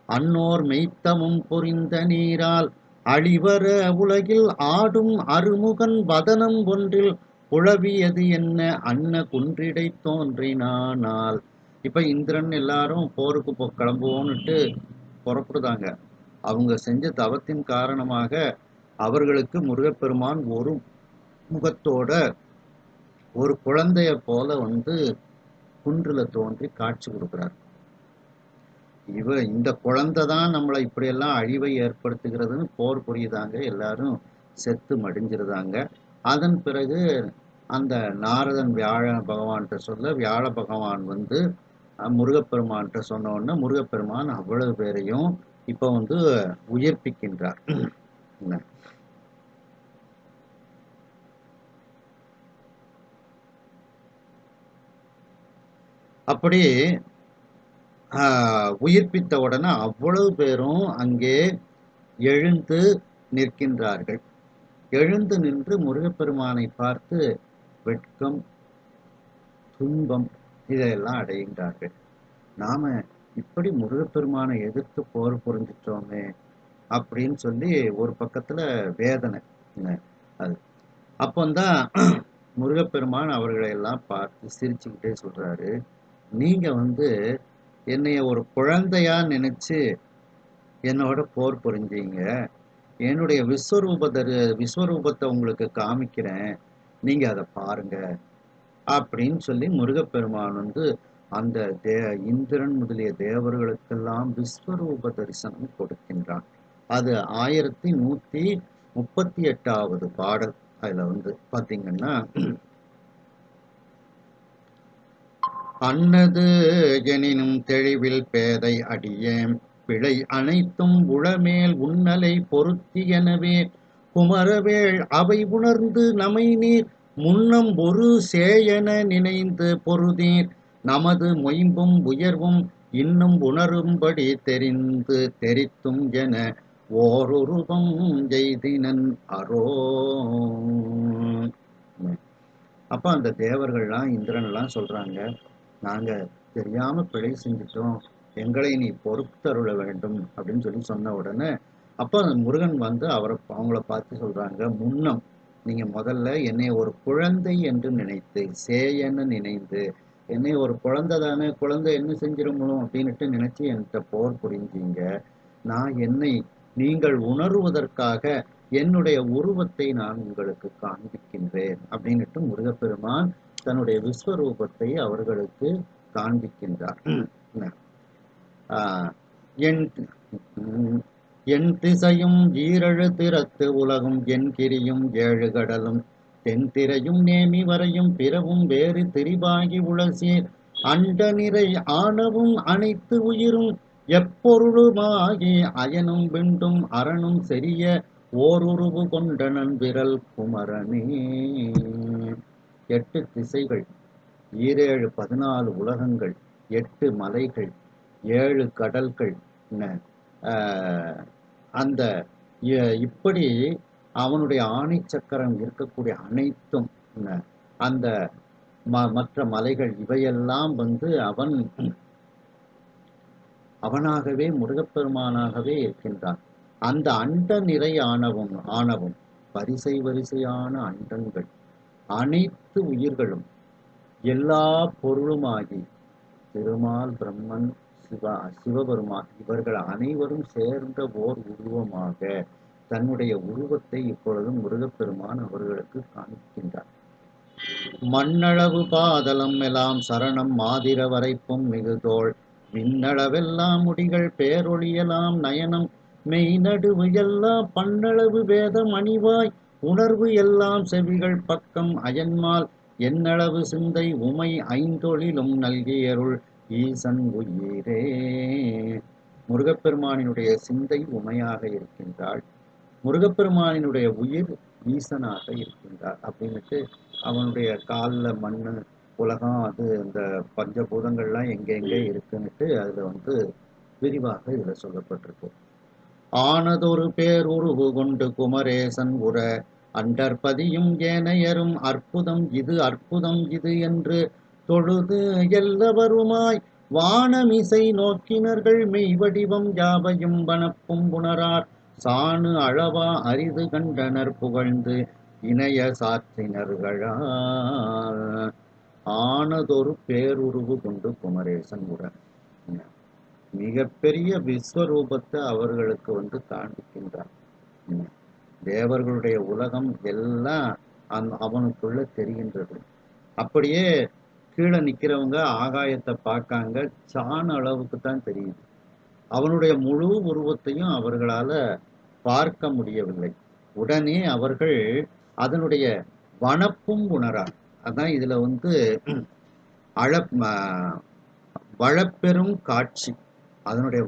அன்னோர் மெய்த்தமும் புரிந்த நீரால் அழிவர உலகில் ஆடும் அருமுகன் வதனம் ஒன்றில் குழவியது என்ன அன்ன குன்றிடை தோன்றினானால். இப்ப இந்திரன் எல்லாரும் போருக்கு கிளம்புவோன்னுட்டு புறப்படுதாங்க. அவங்க செஞ்ச தவத்தின் காரணமாக அவர்களுக்கு முருகப்பெருமான் ஒரு முகத்தோட ஒரு குழந்தைய போல வந்து குன்றுல தோன்றி காட்சி கொடுக்கிறார். இந்த குழந்தை தான் நம்மளை இப்படியெல்லாம் அழிவை ஏற்படுத்துகிறதுன்னு போர் புரியுதாங்க. எல்லாரும் செத்து மடிஞ்சிருந்தாங்க. அதன் பிறகு அந்த நாரதன் வியாழ பகவான்கிட்ட சொல்ல வியாழ பகவான் வந்து முருகப்பெருமான்கிட்ட சொன்ன உடனே முருகப்பெருமான் அவ்வளவு பேரையும் இப்ப வந்து உயிர்ப்பிக்கின்றார். அப்படி உயிர்ப்பித்த உடனே அவ்வளவு பேரும் அங்கே எழுந்து நிற்கின்றார்கள். எழுந்து நின்று முருகப்பெருமானை பார்த்து வெட்கம், துன்பம் இதையெல்லாம் அடைகின்றார்கள். நாம இப்படி முருகப்பெருமானை எதிர்த்து போர் புரிஞ்சிட்டோமே அப்படின்னு சொல்லி ஒரு பக்கத்துல வேதனை. அது அப்பந்தான் முருகப்பெருமான் அவர்களை எல்லாம் பார்த்து சிரிச்சுக்கிட்டே சொல்றாரு, நீங்க வந்து என்னைய ஒரு குழந்தையா நினைச்சு என்னோட போர் புரிஞ்சீங்க. என்னுடைய விஸ்வரூபத்தை உங்களுக்கு காமிக்கிறேன். நீங்க அதை பாருங்க அப்படின்னு சொல்லி முருகப்பெருமான் வந்து அந்த இந்திரன் முதலிய தேவர்களுக்கெல்லாம் விஸ்வரூப தரிசனம் கொடுக்கின்றான். அது 1138வது பாடல். அதுல வந்து பாத்தீங்கன்னா, அன்னது எனினும் தெளிவில் பேதை அடியேன் பிழை அனைத்தும் உளமேல் உன்னலை பொருத்தி எனவே குமரவேள் அவை உணர்ந்து நமை நீர் முன்னம் ஒரு சேயன நினைந்து பொருதீர் நமது மொயம்பும் உயர்வும் இன்னும் உணரும்படி தெரிந்து தெரித்தும் என ஓருருவம் எய்தினன் அரோ. அப்ப அந்த தேவர்கள்லாம் இந்திரன் எல்லாம் சொல்றாங்க, நாங்க தெரியாம பிழை செஞ்சிட்டோம், எங்களை நீ பொறுத்தருள வேண்டும் அப்படின்னு சொல்லி சொன்ன உடனே அப்ப அந்த முருகன் வந்து அவங்கள பார்த்து சொல்றாங்க, முன்னம் நீங்க முதல்ல என்னை ஒரு குழந்தை என்று நினைத்து சேயன்னு நினைந்து என்னை ஒரு குழந்தை தானே, குழந்தை என்ன செஞ்சிருமோ அப்படின்னுட்டு நினைச்சு என்கிட்ட போர் புரிஞ்சீங்க. நான் என்னை நீங்கள் உணர்வதற்காக என்னுடைய உருவத்தை நான் உங்களுக்கு காண்பிக்கின்றேன் அப்படின்னுட்டு முருகப்பெருமான் தன்னுடைய விஸ்வரூபத்தை அவர்களுக்கு காண்பிக்கின்றார். என் திசையும் ஈரழு திறத்து உலகும் என் கிரியும் ஏழு கடலும் தென்திரையும் நேமி வரையும் பிறவும் வேறு திரிபாகி உளசீர் அண்ட நிறை ஆணவும் அனைத்து உயிரும் எப்பொருளுமாகி அயனும் விண்டும் அரணும் செரிய ஓருருவு கொண்டனன் விரல் குமரனே. 8 திசைகள், 14 உலகங்கள், 8 மலைகள், 7 கடல்கள், அந்த இப்படி அவனுடைய ஆணை சக்கரம் இருக்கக்கூடிய அனைத்தும், அந்த மற்ற மலைகள் இவையெல்லாம் அவனாகவே முருகப்பெருமானாகவே இருக்கின்றான். அந்த அண்ட நிறை ஆணவம் வரிசை வரிசையான அண்டங்கள், அனைத்து உயிர்களும் எல்லா பொருளுமாகி திருமால், பிரம்மன், சிவபெருமான் இவர்கள் அனைவரும் சேர்ந்த ஓர் உருவமாக தன்னுடைய உருவத்தை இப்பொழுது முருகப்பெருமான் அவர்களுக்கு காண்பிக்கின்றார். மண்ணளவு பாதலம் எல்லாம் சரணம் மாதிர வரைப்பும் மிகுதோள் விண்ணளவெல்லாம் முடிகள் பேரொழியலாம் நயனம் மெய் நடுவு எல்லாம் பன்னளவு வேதம் அணிவாய் உணர்வு எல்லாம் செவிகள் பக்கம் அயன்மால் என்னளவு சிந்தை உமை ஐந்தொழிலும் நல்கியருள் ஈசன் உயிரே. முருகப்பெருமானினுடைய சிந்தை உமையாக இருக்கின்றாள், முருகப்பெருமானினுடைய உயிர் ஈசனாக இருக்கின்றார் அப்படின்னுட்டு அவனுடைய காலில் மண், உலகம், அது இந்த பஞ்சபூதங்கள்லாம் எங்கெங்கே இருக்குன்னுட்டு அதில் விரிவாக இதில் சொல்லப்பட்டிருக்கு. ஆனதொரு பேருருவு கொண்டு குமரேசன் உற அண்டற்பதியும் ஏனையரும் அற்புதம் இது என்று தொழுது எல்லவருமாய் வானமிசை நோக்கினர்கள் மெய்வடிவம் யாவையும் வனப்பும் புணரார் சாணு அளவா அரிது கண்டனர் புகழ்ந்து இணைய சாற்றினர்களால். ஆனதொரு பேருருவு கொண்டு குமரேசன் உற மிகப்பெரிய விஸ்வரூபத்தை அவர்களுக்கு காண்பிக்கின்றார். தேவர்களுடைய உலகம் எல்லாம் அவனுக்குள்ள தெரிகின்றது. அப்படியே கீழே நிக்கிறவங்க ஆகாயத்தை பார்க்காங்க, சாண அளவுக்கு தான் தெரியுது. அவனுடைய முழு உருவத்தையும் அவர்களால பார்க்க முடியவில்லை. உடனே அவர்கள் அதனுடைய வனப்பும் உணரார். அதான் இதுல வளப்பெரும் காட்சி, அதனுடைய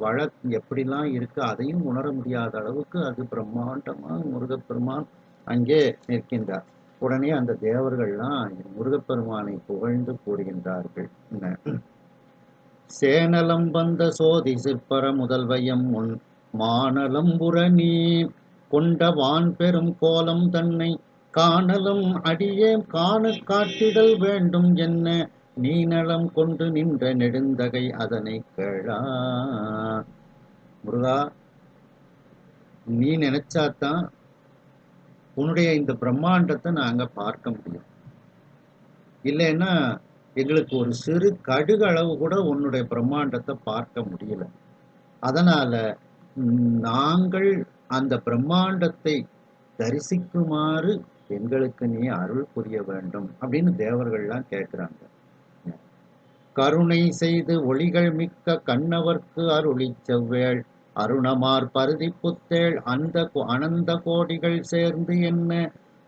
எப்படிலாம் இருக்கு அதையும் உணர முடியாத அளவுக்கு அது பிரம்மாண்டமா முருகப்பெருமான் அங்கே நிற்கின்றார். உடனே அந்த தேவர்கள்லாம் முருகப்பெருமானை புகழ்ந்து கூறுகின்றார்கள். சேனலம் வந்த சோதி சிற்பர முதல்வையம் முன் மானலம் புரணி கொண்ட வான் பெரும் கோலம் தன்னை காணலம் அடியே காண காட்டிடல் வேண்டும் என்ன நீநலம் கொண்டு நின்ற நெடுந்தகை அதனை கேளா. முருகா, நீ நினைச்சாதான் உன்னுடைய இந்த பிரம்மாண்டத்தை நாங்க பார்க்க முடியும். இல்லைன்னா எங்களுக்கு ஒரு சிறு கடுகு அளவு கூட உன்னுடைய பிரம்மாண்டத்தை பார்க்க முடியல. அதனால நாங்கள் அந்த பிரம்மாண்டத்தை தரிசிக்குமாறு எங்களுக்கு நீ அருள் புரிய வேண்டும் அப்படின்னு தேவர்கள்லாம் கேட்கிறாங்க. கருணை செய்து ஒளிகள் மிக்க கண்ணவர்க்கு அருளி செவ்வேள் அருணமார் பருதி புத்தேள் அனந்த கோடிகள் சேர்ந்து என்ன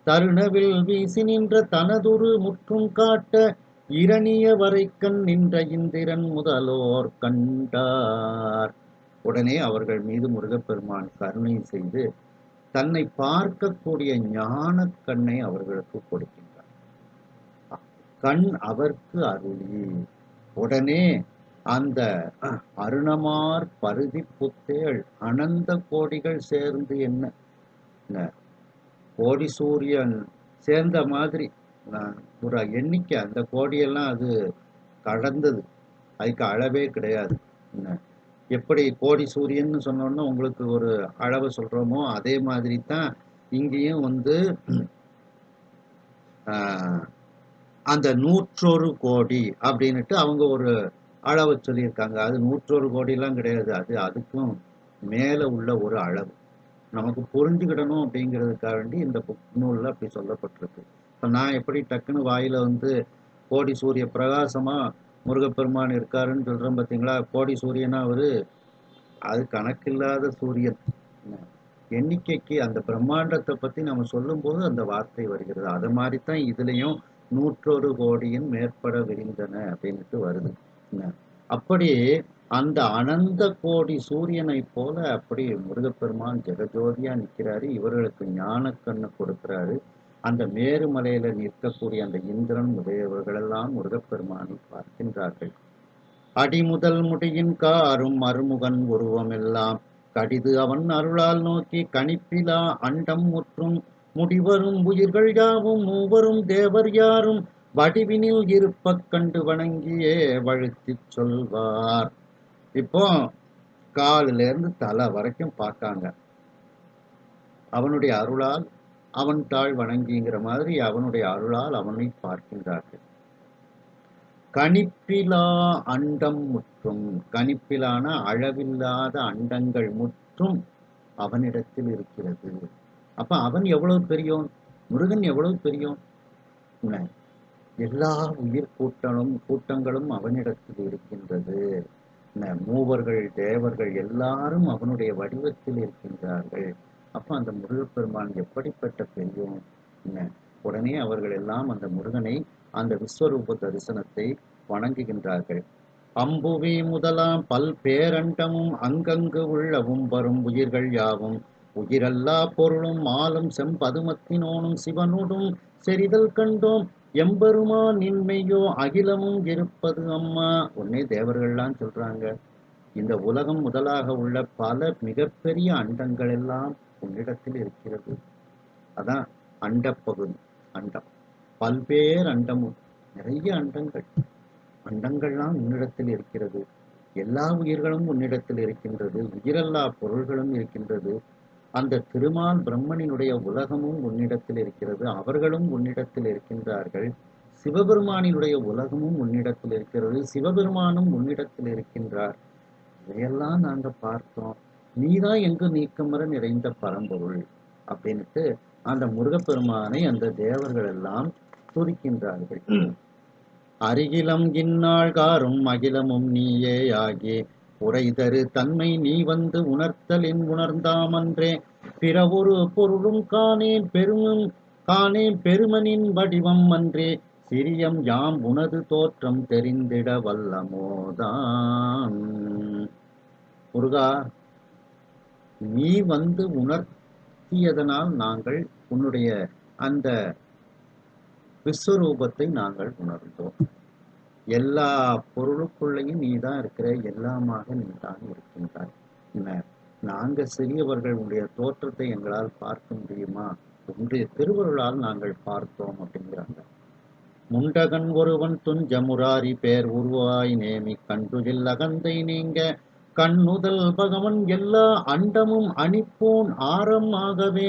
தருணவில் வீசி நின்ற தனதுரு முற்றும் காட்ட இரணிய வரைக்கண் நின்ற இந்திரன் முதலோர் கண்டார். உடனே அவர்கள் மீது முருகப்பெருமான் கருணை செய்து தன்னை பார்க்கக்கூடிய ஞான கண்ணை அவர்களுக்கு கொடுக்கின்றார். கண் அவர்க்கு அருளி. உடனே அந்த அருணமார் பருதி புத்தேள் அனந்த கோடிகள் சேர்ந்து என்ன கோடி சூரியன் சேர்ந்த மாதிரி ஒரு எண்ணிக்கை, அந்த கோடியெல்லாம் அது கடந்தது, அதுக்கு அளவே கிடையாது. எப்படி கோடி சூரியன் சொன்னோன்னா உங்களுக்கு ஒரு அளவு சொல்றோமோ அதே மாதிரி தான் இங்கேயும் அந்த 101 கோடி அப்படின்னுட்டு அவங்க ஒரு அளவு சொல்லியிருக்காங்க. அது 101 கோடிலாம் கிடையாது, அது அதுக்கும் மேல உள்ள ஒரு அளவு. நமக்கு புரிஞ்சுக்கிடணும் அப்படிங்கிறதுக்காக வேண்டி இந்த நூலில் அப்படி சொல்லப்பட்டிருக்கு. இப்போ நான் எப்படி டக்குன்னு வாயில கோடி சூரிய பிரகாசமா முருகப்பெருமான் இருக்காருன்னு சொல்றேன் பார்த்தீங்களா. கோடி சூரியனா அது கணக்கில்லாத சூரியன். எண்ணிக்கைக்கு அந்த பிரம்மாண்டத்தை பத்தி நம்ம சொல்லும்போது அந்த வார்த்தை வருகிறது. அது மாதிரிதான் இதுலயும் 101 கோடியின் மேற்பட விரிந்தன அப்படின்ட்டு வருது. அப்படி அந்த அனந்த கோடி சூரியனை போல அப்படி முருகப்பெருமான் ஜெகஜோதியா நிற்கிறாரு. இவர்களுக்கு ஞான கண்ணு கொடுக்கிறாரு. அந்த மேருமலையில நிற்கக்கூடிய அந்த இந்திரன் முதலியவர்களெல்லாம் முருகப்பெருமானை பார்க்கின்றார்கள். அடிமுதல் முடியின் காரும் மறுமுகன் உருவமெல்லாம் கடிது அவன் அருளால் நோக்கி கணிப்பிலா அண்டம் முற்றும் முடிவரும் உயிர்கள் யாவும் மூவரும் தேவர் யாரும் வடிவினில் இருப்பக் கண்டு வணங்கியே வழுத்திச் சொல்வார். இப்போ காலில இருந்து தலை வரைக்கும் பார்க்காங்க. அவனுடைய அருளால் அவன் தாழ் வணங்கிங்கிற மாதிரி அவனுடைய அருளால் அவனை பார்க்கின்றார்கள். கணிப்பிலா அண்டம் முற்றும், கணிப்பிலான அளவில்லாத அண்டங்கள் முற்றும் அவனிடத்தில் இருக்கிறது. அப்ப அவன் எவ்வளவு பெரியோன், முருகன் எவ்வளவு பெரியோன். எல்லா உயிர் கூட்டங்களும் அவனிடத்தில் இருக்கின்றது. மூவர்கள் தேவர்கள் எல்லாரும் அவனுடைய வடிவத்தில் இருக்கின்றார்கள். அப்ப அந்த முருகப்பெருமான் எப்படிப்பட்ட பெரியோன். உடனே அவர்கள் எல்லாம் அந்த முருகனை அந்த விஸ்வரூப தரிசனத்தை வணங்குகின்றார்கள். அம்புவி முதலாம் பல்பேரண்டமும் அங்கங்கு உள்ளவும் வரும் உயிர்கள் யாவும் உயிரல்லா பொருளும் மாலும் செம்பதுமத்தினோனும் சிவனுடும் செறிதல் கண்டோம் எம்பெருமான் நின்மையோ அகிலமும் இருப்பது அம்மா. உடனே தேவர்கள்லாம் சொல்றாங்க, இந்த உலகம் முதலாக உள்ள பல மிகப்பெரிய அண்டங்கள் எல்லாம் உன்னிடத்தில் இருக்கிறது. அதான் அண்டப்பகுதி. அண்டம் பல்வேறு அண்டமும், நிறைய அண்டங்கள்லாம் உன்னிடத்தில் இருக்கிறது. எல்லா உயிர்களும் உன்னிடத்தில் இருக்கின்றது. உயிரல்லா பொருள்களும் இருக்கின்றது. அந்த திருமால் பிரம்மனினுடைய உலகமும் உன்னிடத்தில் இருக்கிறது. அவர்களும் உன்னிடத்தில் இருக்கின்றார்கள். சிவபெருமானினுடைய உலகமும் உன்னிடத்தில் இருக்கிறது. சிவபெருமானும் உன்னிடத்தில் இருக்கின்றார். இதையெல்லாம் நாங்க பார்த்தோம். நீதான் எங்கு நீக்கமர நிறைந்த பரம்பொருள் அப்படின்ட்டு அந்த முருகப்பெருமானை அந்த தேவர்கள் எல்லாம் துதிக்கின்றார்கள். அருகிலம் இந்நாள்காரும் அகிலமும் நீயே ஆகி உரைதரு தன்மை நீ வந்து உணர்த்தலின் உணர்ந்தாமன்றே பிற ஒரு பொருளும் காணேன் பெருமனின் வடிவம் அன்றே சிறியம் யாம் உனது தோற்றம் தெரிந்திட வல்லமோதான். முருகா, நீ வந்து உணர்த்தியதனால் நாங்கள் உன்னுடைய அந்த விஸ்வரூபத்தை நாங்கள் உணர்ந்தோம். எல்லா பொருளுக்குள்ளேயும் நீ தான் இருக்கிற, எல்லாமாக நீ தான் இருக்கின்றாய். நாங்க சிறியவர்கள் உன்னுடைய தோற்றத்தை எங்களால் பார்க்க முடியுமா? உன்னுடைய திருவருளால் நாங்கள் பார்த்தோம் அப்படிங்கிறாங்க. முண்டகன் ஒருவன் துஞ்ச முராரி பேர் உருவாய் நேமி கண்டுகில் அகந்தை நீங்க கண்ணுதல் பகவன் எல்லா அண்டமும் அணிப்போன் ஆரம் ஆகவே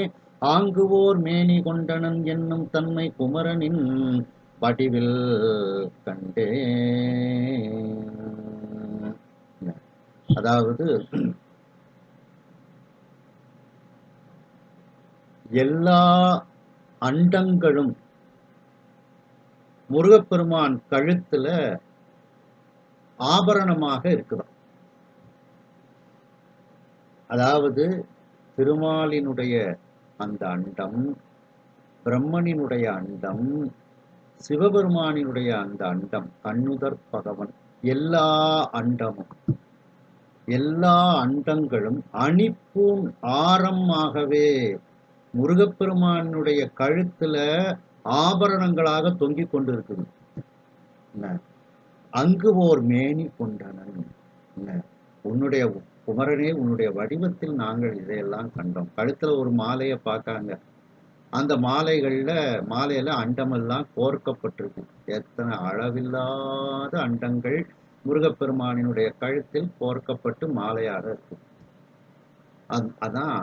ஆங்குவோர் மேனி கொண்டனன் என்னும் தன்மை குமரனின் வடிவில் கண்டே. அதாவது எல்லா அண்டங்களும் முருகப்பெருமான் கழுத்துல ஆபரணமாக இருக்குதாம். அதாவது திருமாலினுடைய அந்த அண்டம், பிரம்மனினுடைய அண்டம், சிவபெருமானினுடைய அந்த அண்டம், கண்ணுதற் பகவன், எல்லா அண்டமும் எல்லா அண்டங்களும் அணிப்பூன் ஆரமாகவே முருகப்பெருமானுடைய கழுத்துல ஆபரணங்களாக தொங்கிக் கொண்டிருக்குது. அங்கு ஓர் மேனி கொண்டனன். உன்னுடைய குமரனே, உன்னுடைய வடிவத்தில் நாங்கள் இதையெல்லாம் கண்டோம். கழுத்துல ஒரு மாலையை பார்க்காங்க. அந்த மாலையில அண்டமெல்லாம் கோர்க்கப்பட்டிருக்கு. எத்தனை அளவில்லாத அண்டங்கள் முருகப்பெருமானினுடைய கழுத்தில் கோர்க்கப்பட்டு மாலையாக இருக்கு. அதான்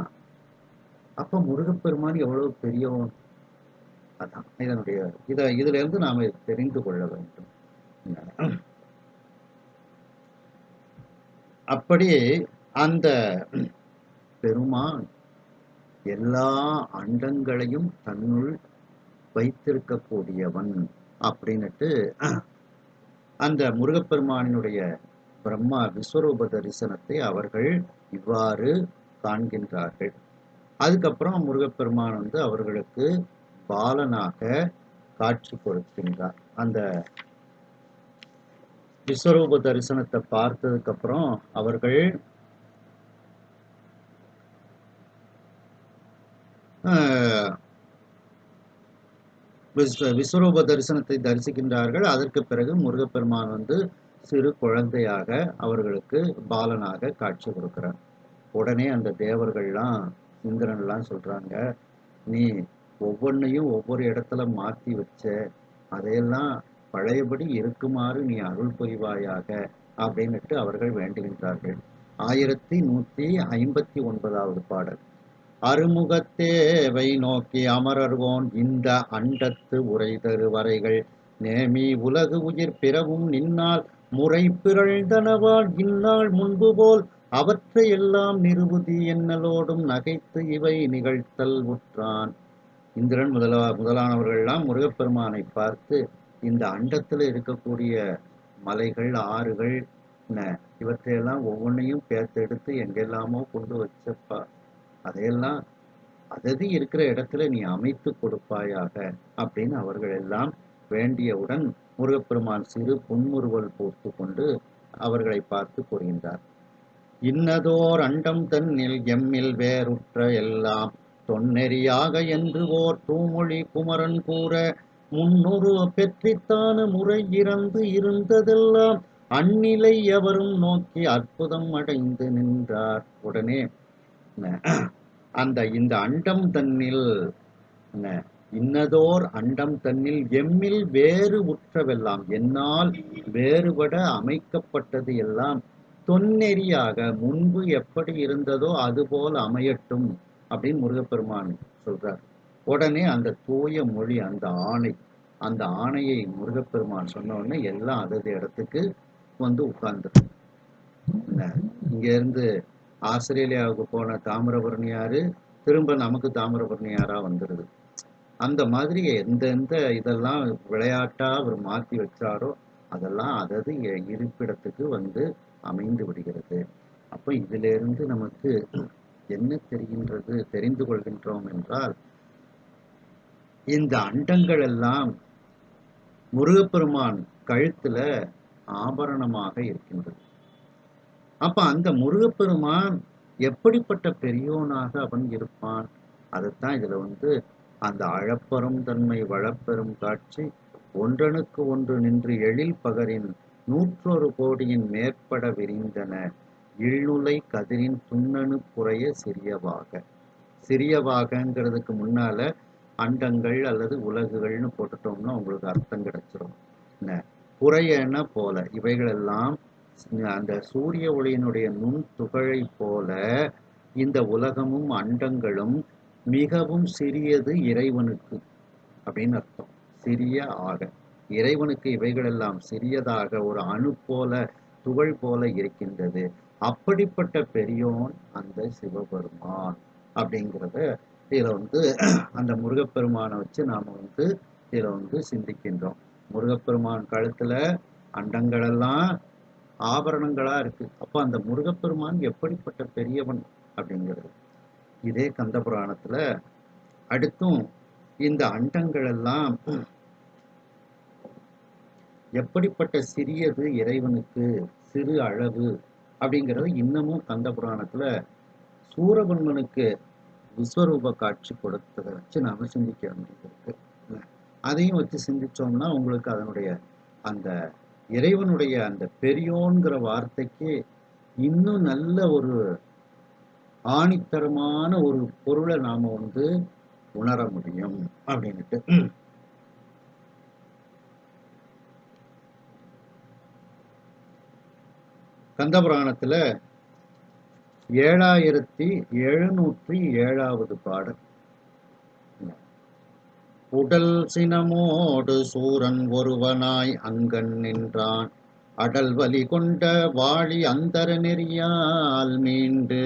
அப்ப முருகப்பெருமான் எவ்வளவு பெரியவன். அதான் இதுல இருந்து நாம தெரிந்து கொள்ள வேண்டும். அப்படியே அந்த பெருமான் எல்லா அண்டங்களையும் தன்னுள் வைத்திருக்கக்கூடியவன் அப்படின்னுட்டு அந்த முருகப்பெருமானினுடைய பிரம்மா விஸ்வரூப தரிசனத்தை அவர்கள் இவ்வாறு காண்கின்றார்கள். அதுக்கப்புறம் முருகப்பெருமான் வந்து அவர்களுக்கு பாலனாக காட்சி கொடுக்கின்றார். அந்த விஸ்வரூப தரிசனத்தை பார்த்ததுக்கு அப்புறம் அவர்கள் விஸ்வரூப தரிசனத்தை தரிசிக்கின்றார்கள். அதற்கு பிறகு முருகப்பெருமான் வந்து சிறு குழந்தையாக அவர்களுக்கு பாலனாக காட்சி கொடுக்கிறார். உடனே அந்த தேவர்கள்லாம் இந்திரன்லாம் சொல்றாங்க, நீ ஒவ்வொன்னையும் ஒவ்வொரு இடத்துல மாத்தி வச்ச, அதையெல்லாம் பழையபடி இருக்குமாறு நீ அருள் புரிவாயாக அப்படின்னுட்டு அவர்கள் வேண்டுகின்றார்கள். 1159வது பாடல். அருமுகத்தேவை நோக்கி அமரர்கோன் இந்த அண்டத்து உரை தரு வரைகள் நேமி உலகு உயிர் பிறவும் நின்னால் முறை பிறழ்ந்தனவால் இந்நாள் முன்பு போல் அவற்றை எல்லாம் நிருபதி என்னலோடும் நகைத்து இவை நிகழ்த்தல் உற்றான். இந்திரன் முதலானவர்கள்லாம் முருகப்பெருமானை பார்த்து, இந்த அண்டத்துல இருக்கக்கூடிய மலைகள், ஆறுகள், இவற்றையெல்லாம் ஒவ்வொன்றையும் பேர்த்தெடுத்து எங்கெல்லாமோ கொண்டு வச்சப்பா, அதையெல்லாம் அதது இருக்கிற இடத்துல நீ அமைத்து கொடுப்பாயாக அப்படின்னு அவர்கள் எல்லாம் வேண்டியவுடன் முருகப்பெருமான் சிறு புன்முறுவல் போட்டு கொண்டு அவர்களை பார்த்து கூறுகின்றார். இன்னதோர் அண்டம் தன்னில் எம்மில் வேறுற்ற எல்லாம் தொன்னெறியாக என்று ஓர் தூமொழி குமரன் கூற முன்னொரு பெற்றித்தான முறை இறந்து இருந்ததெல்லாம் அந்நிலை எவரும் நோக்கி அற்புதம் அடைந்து நின்றார். உடனே இந்த அண்டம் தன்னில் இன்னதோர் அண்டம் தன்னில் எம்மில் வேறு உற்றவெல்லாம், என்னால் வேறுபட அமைக்கப்பட்டது எல்லாம் தொன்னெறியாக முன்பு எப்படி இருந்ததோ அதுபோல் அமையட்டும் அப்படின்னு முருகப்பெருமான் சொல்றார். உடனே அந்த தூய மொழி, அந்த ஆணையை முருகப்பெருமான் சொன்ன உடனே எல்லாம் அதது இடத்துக்கு வந்து உட்கார்ந்துடும். இங்க இருந்து ஆஸ்திரேலியாவுக்கு போன தாமிரபரணியாரு திரும்ப நமக்கு தாமிரபரணியாரா வந்துடுது. அந்த மாதிரி எந்தெந்த இதெல்லாம் விளையாட்டா அவர் மாற்றி வச்சாரோ அதெல்லாம் அதது இருப்பிடத்துக்கு வந்து அமைந்து விடுகிறது. அப்போ இதிலிருந்து நமக்கு என்ன தெரிந்து கொள்கின்றோம் என்றால், இந்த அண்டங்கள் எல்லாம் முருகப்பெருமான் கழுத்துல ஆபரணமாக இருக்கின்றது. அப்ப அந்த முருகப்பெருமான் எப்படிப்பட்ட பெரியோனாக அவன் இருப்பான், அதைத்தான் இதுல வந்து அந்த அழப்பெரும் தன்மை வளப்பெரும் காட்சி ஒன்றனுக்கு ஒன்று நின்று எழில் பகரின் 101 கோடியின் மேற்பட விரிந்தன இள்ளுலை கதிரின் துண்ணனு புறைய சிறியவாகங்கிறதுக்கு முன்னால அண்டங்கள் அல்லது உலகுகள்னு போட்டுட்டோம்னா உங்களுக்கு அர்த்தம் கிடைச்சிடும். புறையன போல இவைகளெல்லாம் அந்த சூரிய ஒளியினுடைய நுண் துகளை போல இந்த உலகமும் அண்டங்களும் மிகவும் சிறியது இறைவனுக்கு அப்படின்னு அர்த்தம். சிறிய ஆக இறைவனுக்கு இவைகளெல்லாம் சிறியதாக ஒரு அணு போல துகள் போல இருக்கின்றது. அப்படிப்பட்ட பெரியோன் அந்த சிவபெருமான் அப்படிங்கிறத இதுல வந்து அந்த முருகப்பெருமானை வச்சு நாம வந்து இதுல வந்து சிந்திக்கின்றோம். முருகப்பெருமான் கழுத்துல அண்டங்கள் எல்லாம் ஆபரணங்களா இருக்கு. அப்ப அந்த முருகப்பெருமான் எப்படிப்பட்ட பெரியவன் அப்படிங்கிறது இதே கந்த புராணத்துல அடுத்தும் இந்த அண்டங்கள் எல்லாம் எப்படிப்பட்ட சிறியது இறைவனுக்கு சிறு அளவு அப்படிங்கிறது இன்னமும் கந்த புராணத்துல சூரபன்மனுக்கு விஸ்வரூப காட்சி கொடுத்ததை வச்சு நாம சிந்திக்க வேண்டியிருக்கு. அதையும் வச்சு சிந்திச்சோம்னா உங்களுக்கு அதனுடைய அந்த இறைவனுடைய அந்த பெரியோன்கிற வார்த்தைக்கு இன்னும் நல்ல ஒரு ஆணித்தரமான ஒரு பொருளை நாம வந்து உணர முடியும் அப்படின்ட்டு. கந்தபுராணத்துல 7707வது பாடல். உடல் சினமோடு சூரன் ஒருவனாய் அங்கன் நின்றான் அடல் வலி கொண்ட வாழி அந்தர நெறியால் மீண்டு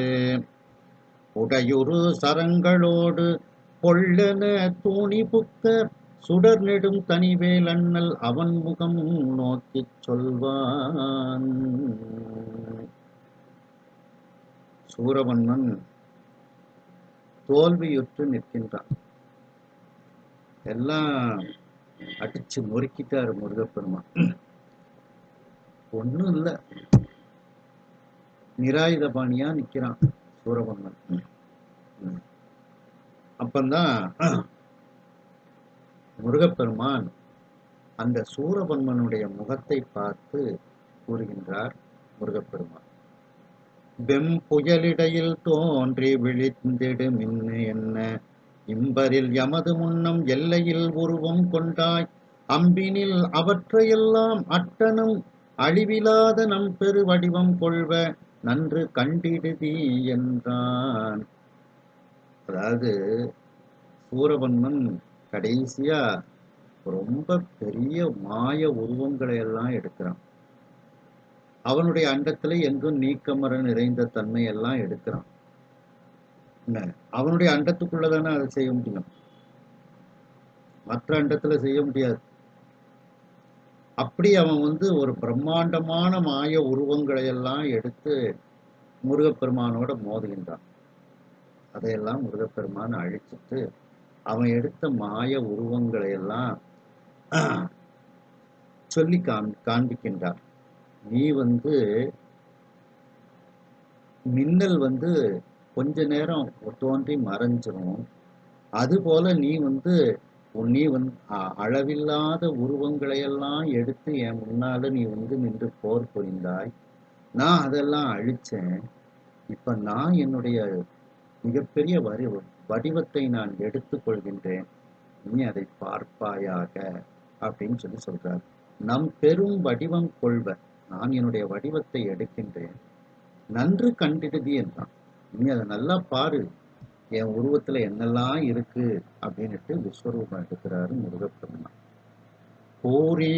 உடையுறு சரங்களோடு பொள்ளென தூணி புக்க சுடர் நெடும் தனிவேல் அண்ணல் அவன் முகம் நோக்கி சொல்வான். சூரபன்மன் தோல்வியுற்று நிற்கின்றான். எல்லாம் அடிச்சு நொறுக்கிட்டாரு முருகப்பெருமான். ஒண்ணும் இல்ல, நிராயுதபாணியா நிக்கிறான் சூரபன்மன். அப்பந்தான் முருகப்பெருமான் அந்த சூரபன்மனுடைய முகத்தை பார்த்து கூறுகின்றார் முருகப்பெருமான், வெம்புயலிடையில் தோன்றி விழித்திடு மின்னு என்ன இம்பரில் எமது முன்னம் எல்லையில் உருவம் கொண்டாய், அம்பினில் அவற்றையெல்லாம் அட்டனும் அழிவிலாத நம் பெரு வடிவம் கொள்வ நன்று கண்டிடுதி என்றான். அதாவது சூரபன்மன் கடைசியா ரொம்ப பெரிய மாய உருவங்களை எல்லாம் எடுக்கிறான். அவனுடைய அண்டத்துல எங்கும் நீக்கமர நிறைந்த தன்மை எல்லாம் எடுக்கிறான். அவனுடைய அண்டத்துக்குள்ளதானே அதை செய்ய முடியும், மற்ற அண்டத்துல செய்ய முடியாது. அப்படி அவன் ஒரு பிரம்மாண்டமான மாய உருவங்களை எல்லாம் எடுத்து முருகப்பெருமானோட மோதுகின்றான். அதையெல்லாம் முருகப்பெருமான் அழிச்சிட்டு அவன் எடுத்த மாய உருவங்களை எல்லாம் சொல்லி காண்பிக்கின்றார். நீ மின்னல் கொஞ்ச நேரம் தோன்றி மறைஞ்சிரும், அதுபோல நீ அளவில்லாத உருவங்களை எல்லாம் எடுத்து என் முன்னால நீ நின்று போர் புரிந்தாய். நான் அதெல்லாம் அழிச்சேன். இப்ப நான் என்னுடைய மிகப்பெரிய வடிவத்தை நான் எடுத்துக் கொள்கின்றேன், நீ அதை பார்ப்பாயாக அப்படின்னு சொல்றார். நம் பெரும் வடிவம் கொள்வ, நான் என்னுடைய வடிவத்தை எடுக்கின்றேன், நன்று கண்டிடுதி என்றான். நீ அதை நல்லா பாரு, என் உருவத்துல என்னெல்லாம் இருக்கு அப்படின்னுட்டு விஸ்வரூபம் எடுக்கிறாரு முருகப்பெருமான். போரே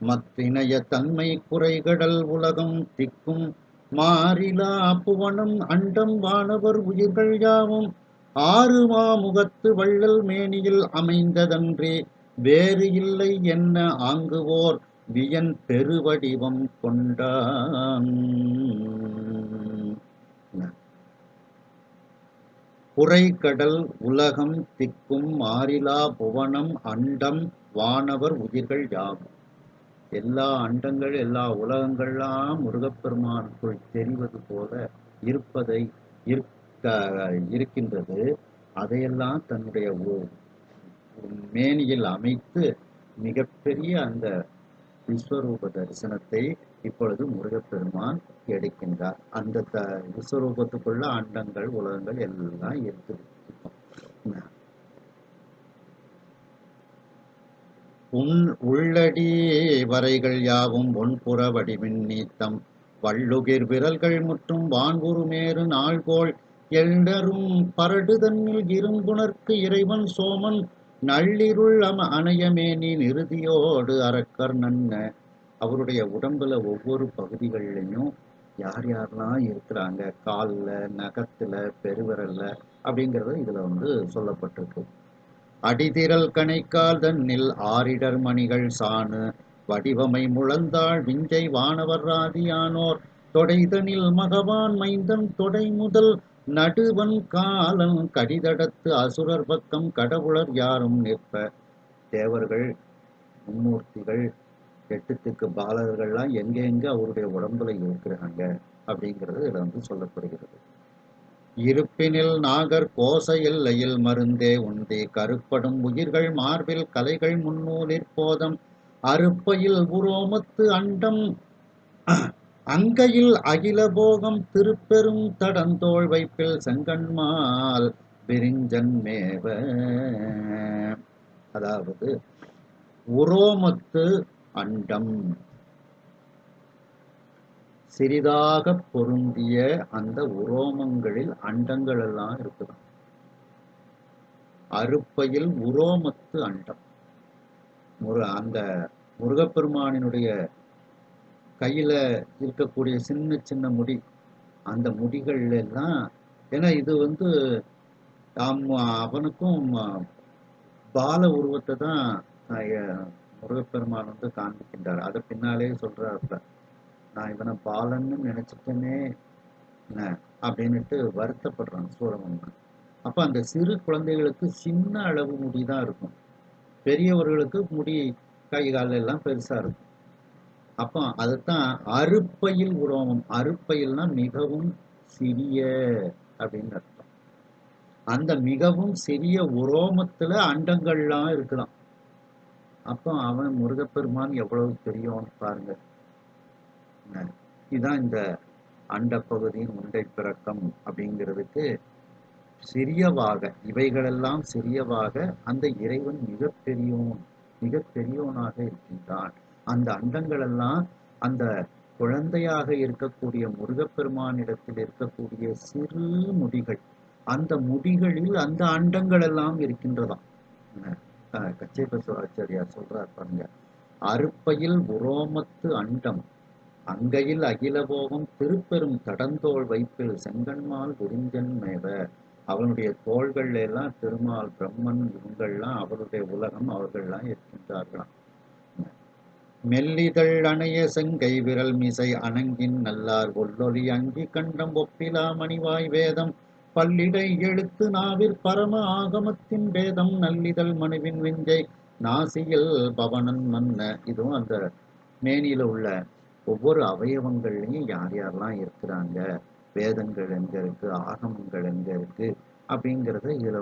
மத்தினைய தன்மை குறைகடல் உலகம் திக்கும் மாறிலா புவனம் அண்டம் வானவர் உயிர்கள் யாவும் ஆறு மாமுகத்து வள்ளல் மேனியில் அமைந்ததன்றே வேறு இல்லை என்ன ஆங்குவோர் வியன் பெருவடிவம் கொண்டான். குறைகடல் உலகம் திக்கும் மாறிலா புவனம் அண்டம் வானவர் உயிர்கள் யாவும், எல்லா அண்டங்கள் எல்லா உலகங்கள்லாம் முருகப்பெருமானுக்குள் தெரிவது போல இருக்கின்றது. அதையெல்லாம் தன்னுடைய மேனியில் அமைத்து மிகப்பெரிய அந்த விஸ்வரூப தரிசனத்தை இப்பொழுது முருகப்பெருமான் எடுக்கின்றார். அந்த விஸ்வரூபத்துக்குள்ள அண்டங்கள் உலகங்கள் எல்லாம் இருக்குது. உள்ளடி வரைகள் யாவும் ஒன்புற வடிவின் நீத்தம் வள்ளுகிர் விரல்கள் முற்றும் வான்குருமேறு நாள்கோள் எல்லரும் பரடுதன்னில் இரும்புணர்க்கு இறைவன் சோமன் நள்ளிருள் அணையமேனி நிறுதியோடு அரக்கர் நன்ன. அவருடைய உடம்புல ஒவ்வொரு பகுதிகளிலையும் யார் யாரெல்லாம் இருக்கிறாங்க, காலில், நகத்துல, பெருவிரல்ல அப்படிங்கிறது இதுல சொல்லப்பட்டிருக்கு. அடிதிரல் கணைக்கால் தன்னில் ஆரிடர் மணிகள் சாணு வடிவமை முழந்தாள் விஞ்சை வானவர் ராதியானோர் தொடைதனில் மகவான் மைந்தன் தொடை முதல் நடுவன் காலன் கடிதடத்து அசுரர் பக்கம் கடவுளர் யாரும் நிற்ப. தேவர்கள், மும்மூர்த்திகள், எட்டுத்துக்கு பாலகர்கள்லாம் எங்க அவருடைய உடம்புல இருக்கிறாங்க அப்படிங்கிறது இதுல சொல்லப்படுகிறது. இருப்பினில் நாகர் கோச எல்லையில் மருந்தே உந்தே கருப்படும் உயிர்கள் மார்பில் கலைகள் முன்னூலிற் போதம் அறுப்பையில் உரோமத்து அண்டம் அங்கையில் அகில போகம் திருப்பெரும் தடந்தோள் வைப்பில் செங்கண்மால் விரிஞ்சன் மேவ. அதாவது உரோமத்து அண்டம், சிறிதாக பொருந்திய அந்த உரோமங்களில் அண்டங்கள் எல்லாம் இருக்குது. அறுப்பையில் உரோமத்து அண்டம், அந்த முருகப்பெருமானினுடைய கையில இருக்கக்கூடிய சின்ன சின்ன முடி, அந்த முடிகள் எல்லாம், ஏன்னா இது அவனுக்கும் பால உருவத்தை தான் முருகப்பெருமான் காண்பிக்கின்றார். அதை பின்னாலே சொல்றாருல, நான் இவனை பாலன்னு நினைச்சிட்டேனே, அப்படின்னுட்டு வருத்தப்படுறான் சூரபன்மன். அப்ப அந்த சிறு குழந்தைகளுக்கு சின்ன அளவு முடி தான் இருக்கும். பெரியவர்களுக்கு முடி கை கால் எல்லாம் பெருசா இருக்கும். அப்போ அதுதான் அருப்பையில் உரோமம். அருப்பையில்னா மிகவும் சிறிய அப்படின்னு அர்த்தம். அந்த மிகவும் சிறிய உரோமத்துல அண்டங்கள்லாம் இருக்கலாம். அப்போ அவன் முருகப்பெருமான் எவ்வளவு பெரியவன் பாருங்க. இதுதான் இந்த அண்ட பகுதியின் உண்டை பிறக்கம் அப்படிங்கிறதுக்கு சிறியவாக, இவைகளெல்லாம் சிறியவாக அந்த இறைவன் மிக பெரியவனாக இருக்கின்றான். அந்த அண்டங்கள் எல்லாம் அந்த குழந்தையாக இருக்கக்கூடிய முருகப்பெருமானிடத்தில் இருக்கக்கூடிய சிறு முடிகள், அந்த முடிகளில் அந்த அண்டங்கள் எல்லாம் இருக்கின்றதாம். கச்சேப ஆச்சாரியார் சொல்றார் பாருங்க, அருப்பையில் உரோமத்து அண்டம் அங்கையில் அகிலபோகம் திருப்பெரும் தடந்தோள் வைப்பில் செங்கண்மால் விரிஞ்சன் மேவ. அவனுடைய தோள்கள்ல எல்லாம் திருமால் பிரம்மன் இவங்கள்லாம் அவருடைய உலகம் அவர்கள்லாம் இருக்கின்றார்களாம். மெல்லிதழ் அணைய செங்கை விரல் மிசை அணங்கின் நல்லார் ஒல்லொலி அங்கி கண்டம் ஒப்பிலா மணிவாய் வேதம் பல்லிடை எழுத்து நாவிற் பரம ஆகமத்தின் வேதம் நல்லிதழ் மனுவின் விஞ்சை நாசியில் பவனன் மன்ன. இதுவும் அந்த மேனியில உள்ள ஒவ்வொரு அவயவங்கள்லையும் யார் யாரெல்லாம் இருக்கிறாங்க, வேதங்கள் எங்க இருக்கு, ஆகமங்கள் எங்க இருக்கு அப்படிங்கிறத இதுல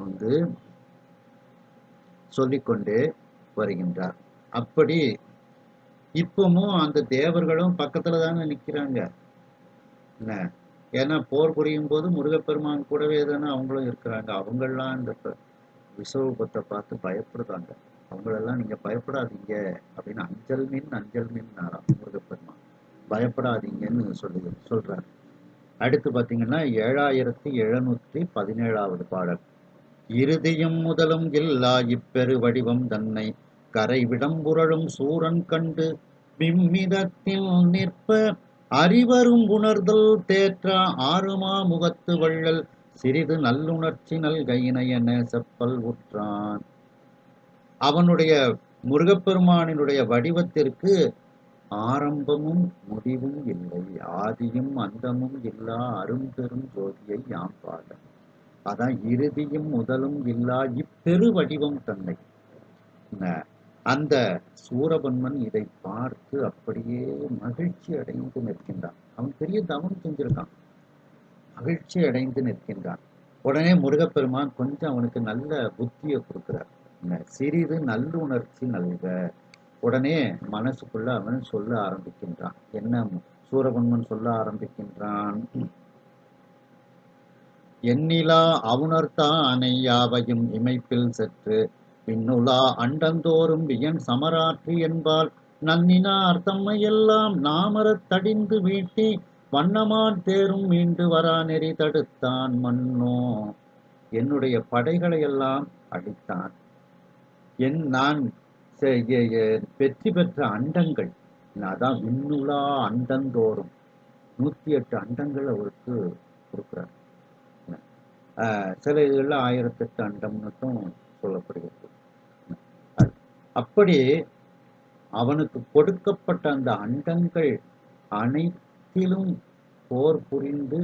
சொல்லிக்கொண்டே வருகின்றார். அப்படி இப்பவும் அந்த தேவர்களும் பக்கத்துல தானே நிக்கிறாங்க. என்ன, ஏன்னா போர் புரியும் போது முருகப்பெருமான் கூடவே தானே அவங்களும் இருக்கிறாங்க. அவங்கெல்லாம் இந்த விஸ்வரூபத்தை பார்த்து பயப்படுறாங்க. அவங்களெல்லாம் நீங்க பயப்படாதீங்க அப்படின்னு அஞ்சல் மின் முருகப்பெருமான் பயப்படாதீங்கன்னு சொல்றாரு. அடுத்து பாத்தீங்கன்னா 7717வது பாடல். இறுதியும் முதலும் இல்லா இப்பெரு வடிவம் தன்னை கரைவிடம் புரளும் சூரன் கண்டு விம்மிதத்தில் நிற்ப அறிவரும் உணர்தல் தேற்ற ஆறுமா முகத்து வள்ளல் சிறிது நல்லுணர்ச்சி நல்கையினையன செப்பல் உற்றான். அவனுடைய முருகப்பெருமானினுடைய வடிவத்திற்கு ஆரம்பமும் முடிவும் இல்லை, ஆதியும் அந்தமும் இல்லா அரும்பெரும் ஜோதியை யாம் பாட. அதான் இறுதியும் முதலும் இல்லா இப்பெரு வடிவம் தன்னை. அந்த சூரபன்மன் இதை பார்த்து அப்படியே மகிழ்ச்சி அடைந்து நிற்கின்றான். அவன் பெரிய தவம் செஞ்சிருக்கான், மகிழ்ச்சி அடைந்து நிற்கின்றான். உடனே முருகப்பெருமான் கொஞ்சம் அவனுக்கு நல்ல புத்தியை கொடுக்கிறார். சிறிது நல்லுணர்ச்சி நல்க. உடனே மனசுக்குள்ள அவன் சொல்ல ஆரம்பிக்கின்றான். என்ன சூரபன்மன் சொல்ல ஆரம்பிக்கின்றான்? எண்ணிலா அவுணர்த்தானை யாவையும் இமைப்பில் செற்று பின்னுலா அண்டந்தோறும் வியன் சமராற்றி என்பால் நன்னினார் தம்மையெல்லாம் நாமரத் தடிந்து வீட்டி வண்ணமான் தேரும் மீண்டு வரா நெறி தடுத்தான் மன்னோ. என்னுடைய படைகளை எல்லாம் அழித்தான். நான் வெற்றி பெற்ற அண்டங்கள், அதான் விண்ணுலா அண்டந்தோறும் 108 அண்டங்கள் அவருக்கு கொடுக்குறார். சில இதுல 1008 அண்டம் மட்டும் சொல்லப்படுகிறது. அப்படி அவனுக்கு கொடுக்கப்பட்ட அந்த அண்டங்கள் அனைத்திலும் போர் புரிந்து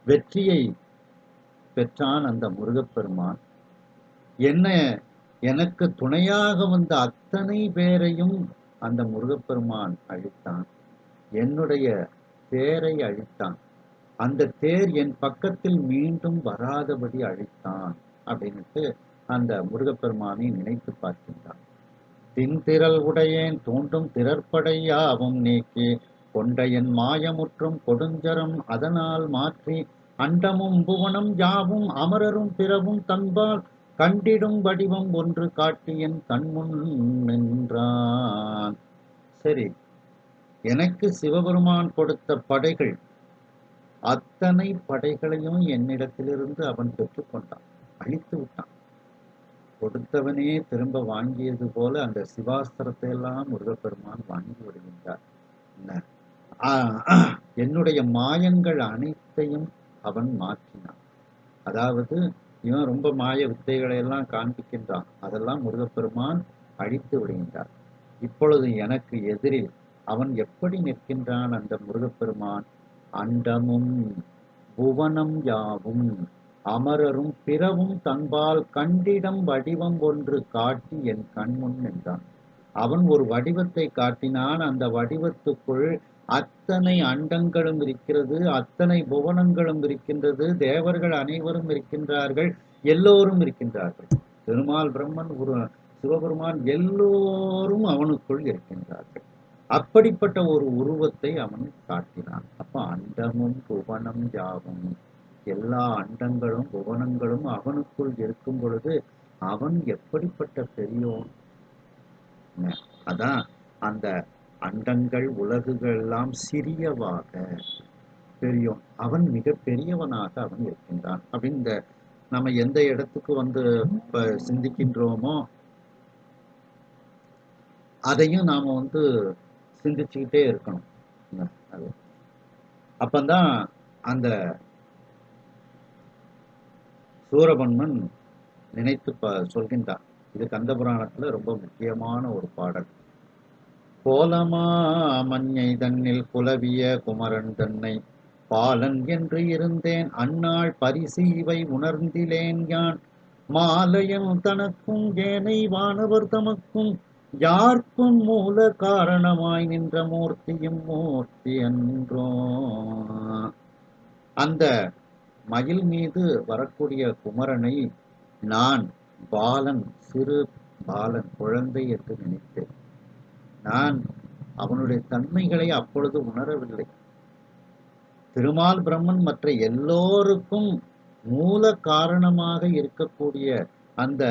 வெற்றியை பெற்றான் அந்த முருகப்பெருமான். எனக்கு துணையாக வந்த அத்தனை பேரையும் அந்த முருகப்பெருமான் அழித்தான். என்னுடைய தேரை அழித்தான். அந்த தேர் என் பக்கத்தில் மீண்டும் வராதபடி அழித்தான் அப்படின்னுட்டு அந்த முருகப்பெருமானை நினைத்து பார்க்கின்றான். தின்திரள் உடையேன் தோன்றும் திறற்படையாவும் நீக்கி கொண்ட என் மாயமுற்றும் கொடுஞ்சரம் அதனால் மாற்றி அண்டமும் புவனம் யாவும் அமரரும் பிறவும் தன்பால் கண்டிடும் வடிவம் ஒன்று காட்டி என் கண்முன் நின்றான். சரி, எனக்கு சிவபெருமான் கொடுத்த படைகள் அத்தனை படைகளையும் என்னிடத்திலிருந்து அவன் பெற்றுக்கொண்டான், அழித்து விட்டான். கொடுத்தவனே திரும்ப வாங்கியது போல அந்த சிவாஸ்திரத்தை எல்லாம் முருகப்பெருமான் வாங்கி விடுகின்றார். என்னுடைய மாயங்கள் அனைத்தையும் அவன் மாற்றினான். அதாவது இவன் ரொம்ப மாய வித்தைகளை எல்லாம் காண்பிக்கின்றான், அதெல்லாம் முருகப்பெருமான் அழித்து விடுகின்றார். இப்பொழுது எனக்கு எதிரில் அவன் எப்படி நிற்கின்றான் அந்த முருகப்பெருமான்? அண்டமும் புவனம் யாவும் அமரரும் பிறவும் தன்பால் கண்டிடம் வடிவம் ஒன்று காட்டி என் கண்முன் நின்றான். அவன் ஒரு வடிவத்தை காட்டினான். அந்த வடிவத்துக்குள் அத்தனை அண்டங்களும் இருக்கிறது, அத்தனை புவனங்களும் இருக்கின்றது, தேவர்கள் அனைவரும் இருக்கின்றார்கள், எல்லோரும் இருக்கின்றார்கள். திருமால் பிரம்மன் ஒரு சிவபெருமான் எல்லோரும் அவனுக்குள் இருக்கின்றார்கள். அப்படிப்பட்ட ஒரு உருவத்தை அவன் காட்டினான். அப்ப அண்டமும் புவனம் யாவும், எல்லா அண்டங்களும் புவனங்களும் அவனுக்குள் இருக்கும் பொழுது அவன் எப்படிப்பட்ட பெரியோன். அதான் அந்த அண்டங்கள் உலகுகள் எல்லாம் சிறியவாக பெரியோன், அவன் மிக பெரியவனாக அவன் இருக்கின்றான். அப்படின்னு இந்த நம்ம எந்த இடத்துக்கு வந்து சிந்திக்கின்றோமோ அதையும் நாம வந்து சிந்திச்சுக்கிட்டே இருக்கணும். அது அப்பந்தான் அந்த சூரபன்மன் நினைத்து சொல்கின்றான். இது கந்த புராணத்துல ரொம்ப முக்கியமான ஒரு பாடல். கோலமா மஞ்சை தன்னில் குலவிய குமரன் தன்னை பாலன் என்று இருந்தேன், அந்நாள் பரிசு இவை உணர்ந்திலேன் யான். மாலயம் தனக்கும் ஏனை வானவர் தமக்கும் யார்க்கும் மூல காரணமாய் நின்ற மூர்த்தியும் மூர்த்தி அன்றோ. அந்த மயில் மீது வரக்கூடிய குமரனை நான் பாலன், சிறு பாலன், குழந்தை என்று நினைத்தேன். நான் அவனுடைய தன்மைகளை அப்பொழுது உணரவில்லை. திருமால் பிரம்மன் மற்ற எல்லோருக்கும் மூல காரணமாக இருக்கக்கூடிய அந்த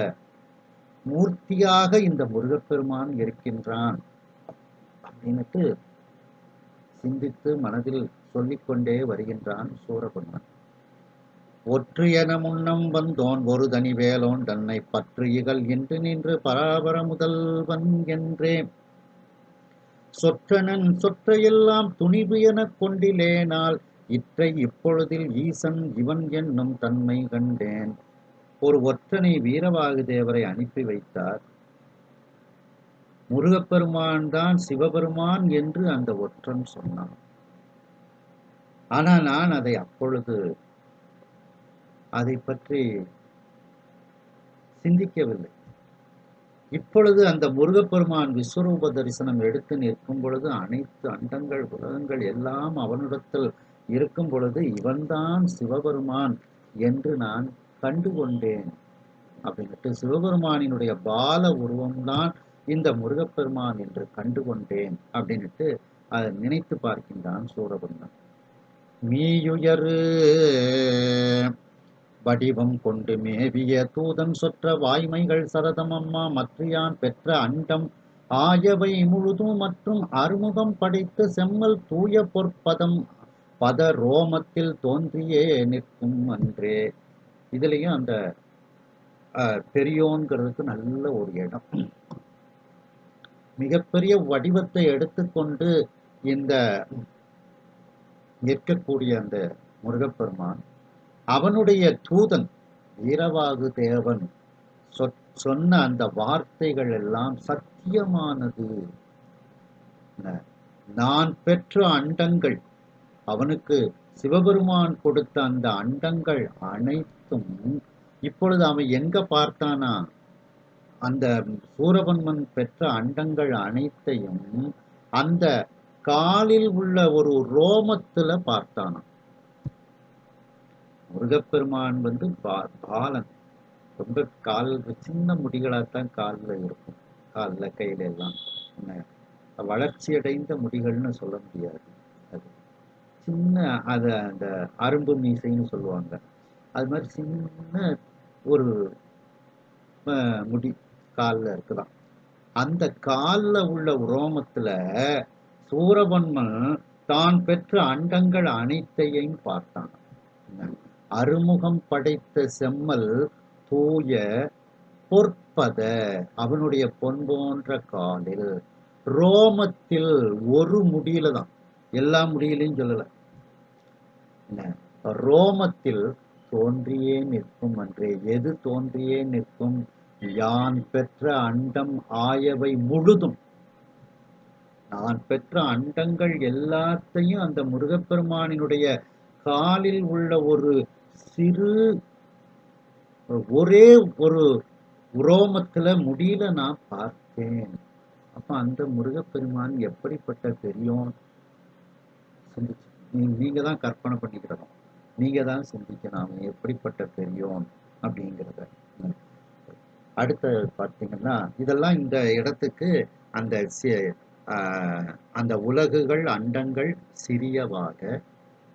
மூர்த்தியாக இந்த முருகப்பெருமான் இருக்கின்றான் அப்படின்னுட்டு சிந்தித்து மனதில் சொல்லிக்கொண்டே வருகின்றான் சூரபன்மன். ஒற்று என முன்னம் வந்தோன் ஒரு தனி வேலோன் தன்னை பற்று இகல் என்று நின்று பராபர முதல்வன் என்றே சொற்றனன் சொற்றையெல்லாம் துணிவு எனக் கொண்டிலேனால் இற்றை இப்பொழுதில் ஈசன் இவன் என்னும் தன்மை கண்டேன். ஒரு ஒற்றனை வீரவாகு தேவரை அனுப்பி வைத்தார். முருகப்பெருமான் தான் சிவபெருமான் என்று அந்த ஒற்றன் சொன்னான். ஆனால் நான் அப்பொழுது அதை பற்றி சிந்திக்கவில்லை. இப்பொழுது அந்த முருகப்பெருமான் விஸ்வரூப தரிசனம் எடுத்து நிற்கும் பொழுது அனைத்து அண்டங்கள் உலகங்கள் எல்லாம் அவனிடத்தில் இருக்கும் பொழுது இவன்தான் சிவபெருமான் என்று நான் கண்டுகொண்டேன் அப்படின்ட்டு, சிவபெருமானினுடைய பால உருவம்தான் இந்த முருகப்பெருமான் என்று கண்டுகொண்டேன் அப்படின்ட்டு அதை நினைத்து பார்க்கின்றான் சூரபன்மன். மீயுயரு வடிவம் கொண்டு மேவிய தூதன் சொற்ற வாய்மைகள் சரதம் அம்மா மற்றியான் பெற்ற அண்டம் ஆயவை முழுதும் மற்றும் அறுமுகம் படைத்த செம்மல் தூய பொற்பதம் பத ரோமத்தில் தோன்றியே நிற்கும் அன்றே. இதுலயும் அந்த பெரியோன்கிறதுக்கு நல்ல ஒரு இடம். மிகப்பெரிய வடிவத்தை எடுத்துக்கொண்டு இந்த நிற்கக்கூடிய அந்த முருகப்பெருமான், அவனுடைய தூதன் வீரவாகு தேவன் சொன்ன அந்த வார்த்தைகள் எல்லாம் சத்தியமானது. நான் பெற்ற அண்டங்கள், அவனுக்கு சிவபெருமான் கொடுத்த அந்த அண்டங்கள் அனைத்தும் இப்பொழுது அவன் எங்க பார்த்தானா, அந்த சூரபன்மன் பெற்ற அண்டங்கள் அனைத்தையும் அந்த காலில் உள்ள ஒரு ரோமத்துல பார்த்தானாம். முருகப்பெருமான் வந்து பாலன், ரொம்ப கால் சின்ன முடிகளாத்தான் காலில் இருக்கும், காலில் கையில எல்லாம் வளர்ச்சியடைந்த முடிகள்னு சொல்ல முடியாது. அது சின்ன, அது அந்த அரும்பு மீசைன்னு சொல்லுவாங்க, அது மாதிரி சின்ன ஒரு முடி காலில் இருக்குதான். அந்த காலில் உள்ள ரோமத்துல சூரபன்மன் தான் பெற்ற அண்டங்கள் அனைத்தையும் பார்த்தான். அறுமுகம் படைத்த செம்மல் தூய பொற்பத, அவனுடைய பொன் போன்ற காலில் ரோமத்தில் ஒரு முடியில தான், எல்லா முடியிலையும் சொல்லல, ரோமத்தில் தோன்றியே நிற்கும் அன்றே. எது தோன்றியே நிற்கும்? யான் பெற்ற அண்டம் ஆயவை முழுதும். நான் பெற்ற அண்டங்கள் எல்லாத்தையும் அந்த முருகப்பெருமானினுடைய காலில் உள்ள ஒரு சிறு ஒரே ஒரு உரோமத்துல முடியல நான் பார்த்தேன். அப்ப அந்த முருகப்பெருமான் எப்படிப்பட்ட பெரியோன் சிந்திச்சு நீங்க தான் கற்பனை பண்ணிக்கிடணும். நீங்க தான் சிந்திக்கணும் அவன் எப்படிப்பட்ட பெரியோன் அப்படிங்கிறத. அடுத்த பார்த்தீங்கன்னா இதெல்லாம் இந்த இடத்துக்கு அந்த அந்த உலகுகள் அண்டங்கள் சிறியவாக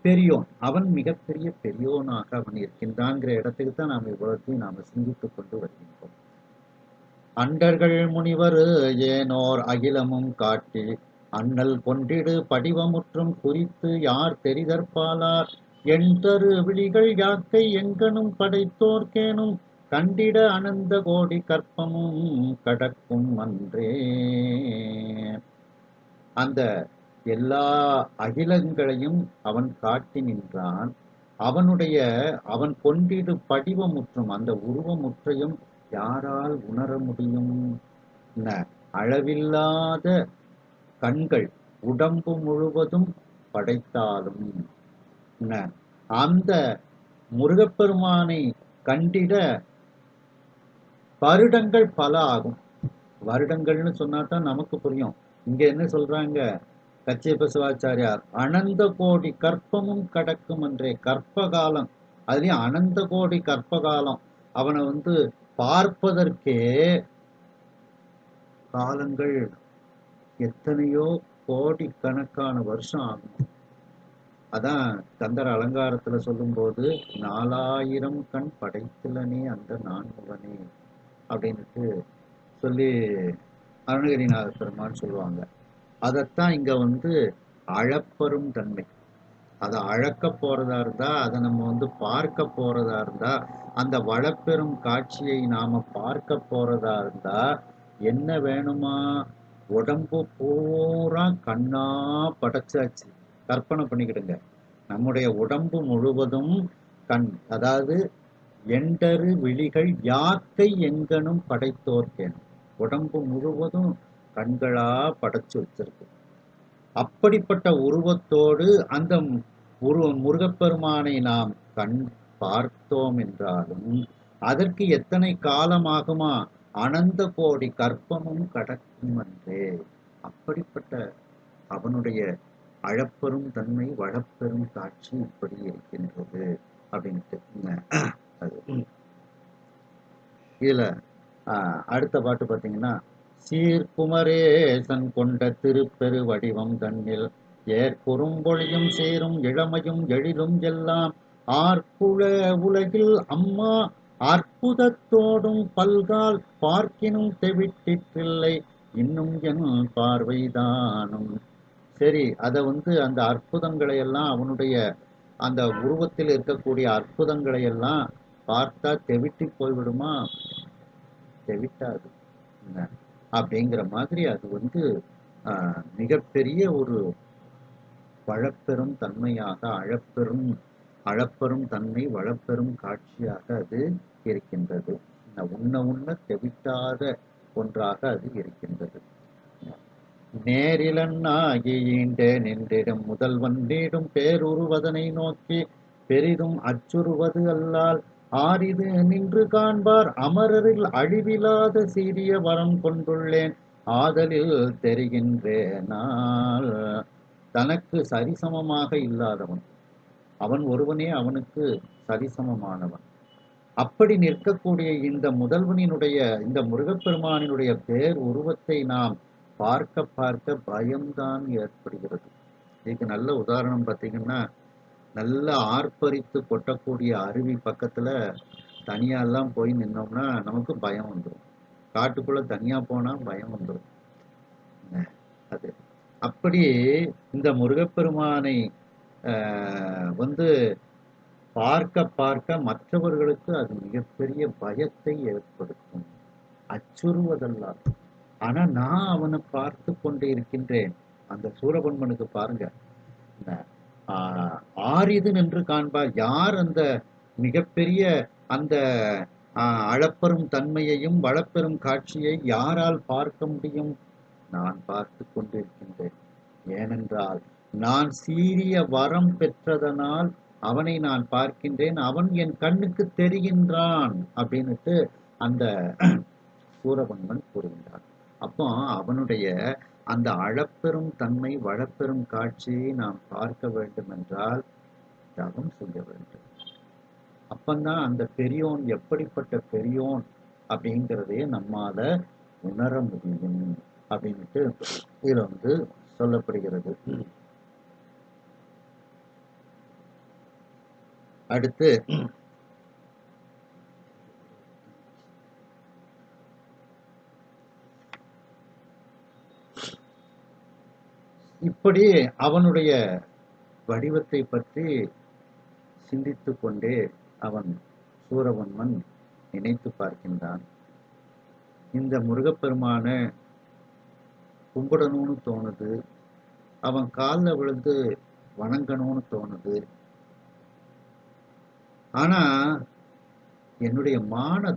பெரியோன் அவன் மிகப்பெரிய பெரியோனாக அவன் இருக்கின்றான்ங்கிற இடத்துக்கு தான் நாம் இவ்வளத்தையும் நாம் சிந்தித்துக் கொண்டு வருகின்றோம். அண்டர்கள் முனிவர் ஏனோர் அகிலமும் காட்டி அண்ணல் கொண்டிடு படிவமுற்றும் குறித்து யார் தெரிதற்பாலார் எண்தரு விழிகள் யாக்கை எங்கனும் படைத்தோர்க்கேனும் கண்டிட அனந்த கோடி கற்பமும் கடக்கும் அன்றே. அந்த எல்லா அகிலங்களையும் அவன் காட்டி நின்றான். அவன் கொண்டிடு படிவமுற்றும் அந்த உருவமுற்றையும் யாரால் உணர முடியும்? அளவில்லாத கண்கள் உடம்பு முழுவதும் படைத்தாலும் அந்த முருகப்பெருமானை கண்டிட வருடங்கள் பல ஆகும். வருடங்கள்னு சொன்னாதான் நமக்கு புரியும். இங்க என்ன சொல்றாங்க கச்சியப்ப சிவாச்சாரியார், அனந்த கோடி கற்பமும் கடக்கும் என்றே. கற்ப காலம், அதுலயும் அனந்த கோடி கற்ப காலம். அவனை பார்ப்பதற்கே காலங்கள் எத்தனையோ கோடிக்கணக்கான வருஷம் ஆகும். அதான் கந்தர் அலங்காரத்துல சொல்லும்போது 4000 கண் படைத்துலனே அந்த நான்முகனே அப்படின்ட்டு சொல்லி அருணகிரிநாத பெருமான் சொல்லுவாங்க. அதைத்தான் இங்க அளப்பெரும் தன்மை. அதை அழக்க போறதா இருந்தா, அதை நம்ம பார்க்க போறதா இருந்தா, அந்த வளப்பெரும் காட்சியை நாம பார்க்க போறதா இருந்தா என்ன வேணுமா? உடம்பு பூரா கண்ணா படைச்சாச்சு. கற்பனை பண்ணிக்கிடுங்க. நம்முடைய உடம்பு முழுவதும் கண், அதாவது எண்டரு விழிகள் யாக்கை எங்கனும் படைத்தோர்க்கேன். உடம்பு முழுவதும் கண்களா படைச்சு வச்சிருக்கு. அப்படிப்பட்ட உருவத்தோடு அந்த முருகப்பெருமானை நாம் கண் பார்த்தோம் என்றாலும் அதற்கு எத்தனை காலமாகுமா? அனந்த கோடி கற்பமும் கடக்கும் என்றே. அப்படிப்பட்ட அவனுடைய அளப்பெரும் தன்மை, வளப்பெரும் காட்சி இப்படி இருக்கின்றது அப்படின்ட்டு. இதுல அடுத்த பாட்டு பார்த்தீங்கன்னா, சீர்குமரேசன் கொண்ட திருப்பெரு வடிவம் தன்னில் ஏற்குறும்பொழியும் சேரும் இளமையும் எழிலும் எல்லாம் ஆர்ப்புழ உலகில் அம்மா அற்புதத்தோடும் பல்கால் பார்க்கினும் தெவிட்டிற்றில்லை இன்னும் என் பார்வைதானும். சரி, அதை அந்த அற்புதங்களை எல்லாம், அவனுடைய அந்த உருவத்தில் இருக்கக்கூடிய அற்புதங்களை எல்லாம் பார்த்தா தெவிட்டி போய்விடுமா? தெவிட்டாது அப்படிங்கிற மாதிரி அது மிகப்பெரிய ஒரு வளப்பெரும் தன்மையாக, அளப்பெரும் தன்மை, வளப்பெரும் காட்சியாக அது இருக்கின்றது. உண்ண தெவிட்டாத ஒன்றாக அது இருக்கின்றது. நேரிலன்னாகி ஈண்ட நின்றிடும் முதல்வன் நீடும் பேருருவதனை நோக்கி பெரிதும் அச்சுறுவது அல்லால் ஆரிது நின்று காண்பார் அமரரில் அழிவிலாத சீரிய வரம் கொண்டுள்ளேன் ஆதலில் தெரிகின்றேனால். தனக்கு சரிசமமாக இல்லாதவன் அவன் ஒருவனே அவனுக்கு சரிசமமானவன். அப்படி நிற்கக்கூடிய இந்த முதல்வனினுடைய, இந்த முருகப்பெருமானினுடைய பேர் உருவத்தை நாம் பார்க்க பார்க்க பயம்தான் ஏற்படுகிறது. இதுக்கு நல்ல உதாரணம் பார்த்தீங்கன்னா, நல்ல ஆர்ப்பரித்து கொட்டக்கூடிய அருவி பக்கத்துல தனியாலாம் போய் நின்னோம்னா நமக்கு பயம் வந்துடும். காட்டுக்குள்ள தனியா போனா பயம் வந்துடும். அது அப்படி இந்த முருகப்பெருமானை பார்க்க பார்க்க மற்றவர்களுக்கு அது மிகப்பெரிய பயத்தை ஏற்படுத்தும், அச்சுறுவதெல்லாம். ஆனா நான் அவனை பார்த்து கொண்டு இருக்கின்றேன். அந்த சூரபன்மனுக்கு பாருங்க, ஆரிது நின்று காண்பார். யார் அந்த மிகப்பெரிய அந்த அளப்பெரும் தன்மையையும் வளப்பெரும் காட்சியை யாரால் பார்க்க முடியும்? நான் பார்த்து கொண்டிருக்கின்றேன். ஏனென்றால் நான் சீரிய வரம் பெற்றதனால் அவனை நான் பார்க்கின்றேன், அவன் என் கண்ணுக்கு தெரிகின்றான் அப்படின்னுட்டு அந்த சூரபன்மன் கூறுகின்றான். அப்போ அவனுடைய அந்த அளப்பெரும் தன்மை, வளப்பெரும் காட்சியை நாம் பார்க்க வேண்டும் என்றால் தவம் செய்ய வேண்டும். அப்பந்தான் அந்த பெரியோன் எப்படிப்பட்ட பெரியோன் அப்படிங்கிறதே நம்மால உணர முடியும் அப்படின்ட்டு இதுல வந்து சொல்லப்படுகிறது. அடுத்து இப்படி அவனுடைய வடிவத்தை பற்றி சிந்தித்து கொண்டே அவன் சூரபன்மன் நினைத்து பார்க்கின்றான். இந்த முருகப்பெருமான கும்பிடணும்னு தோணுது, அவன் காலில் விழுந்து வணங்கணும்னு தோணுது. ஆனா என்னுடைய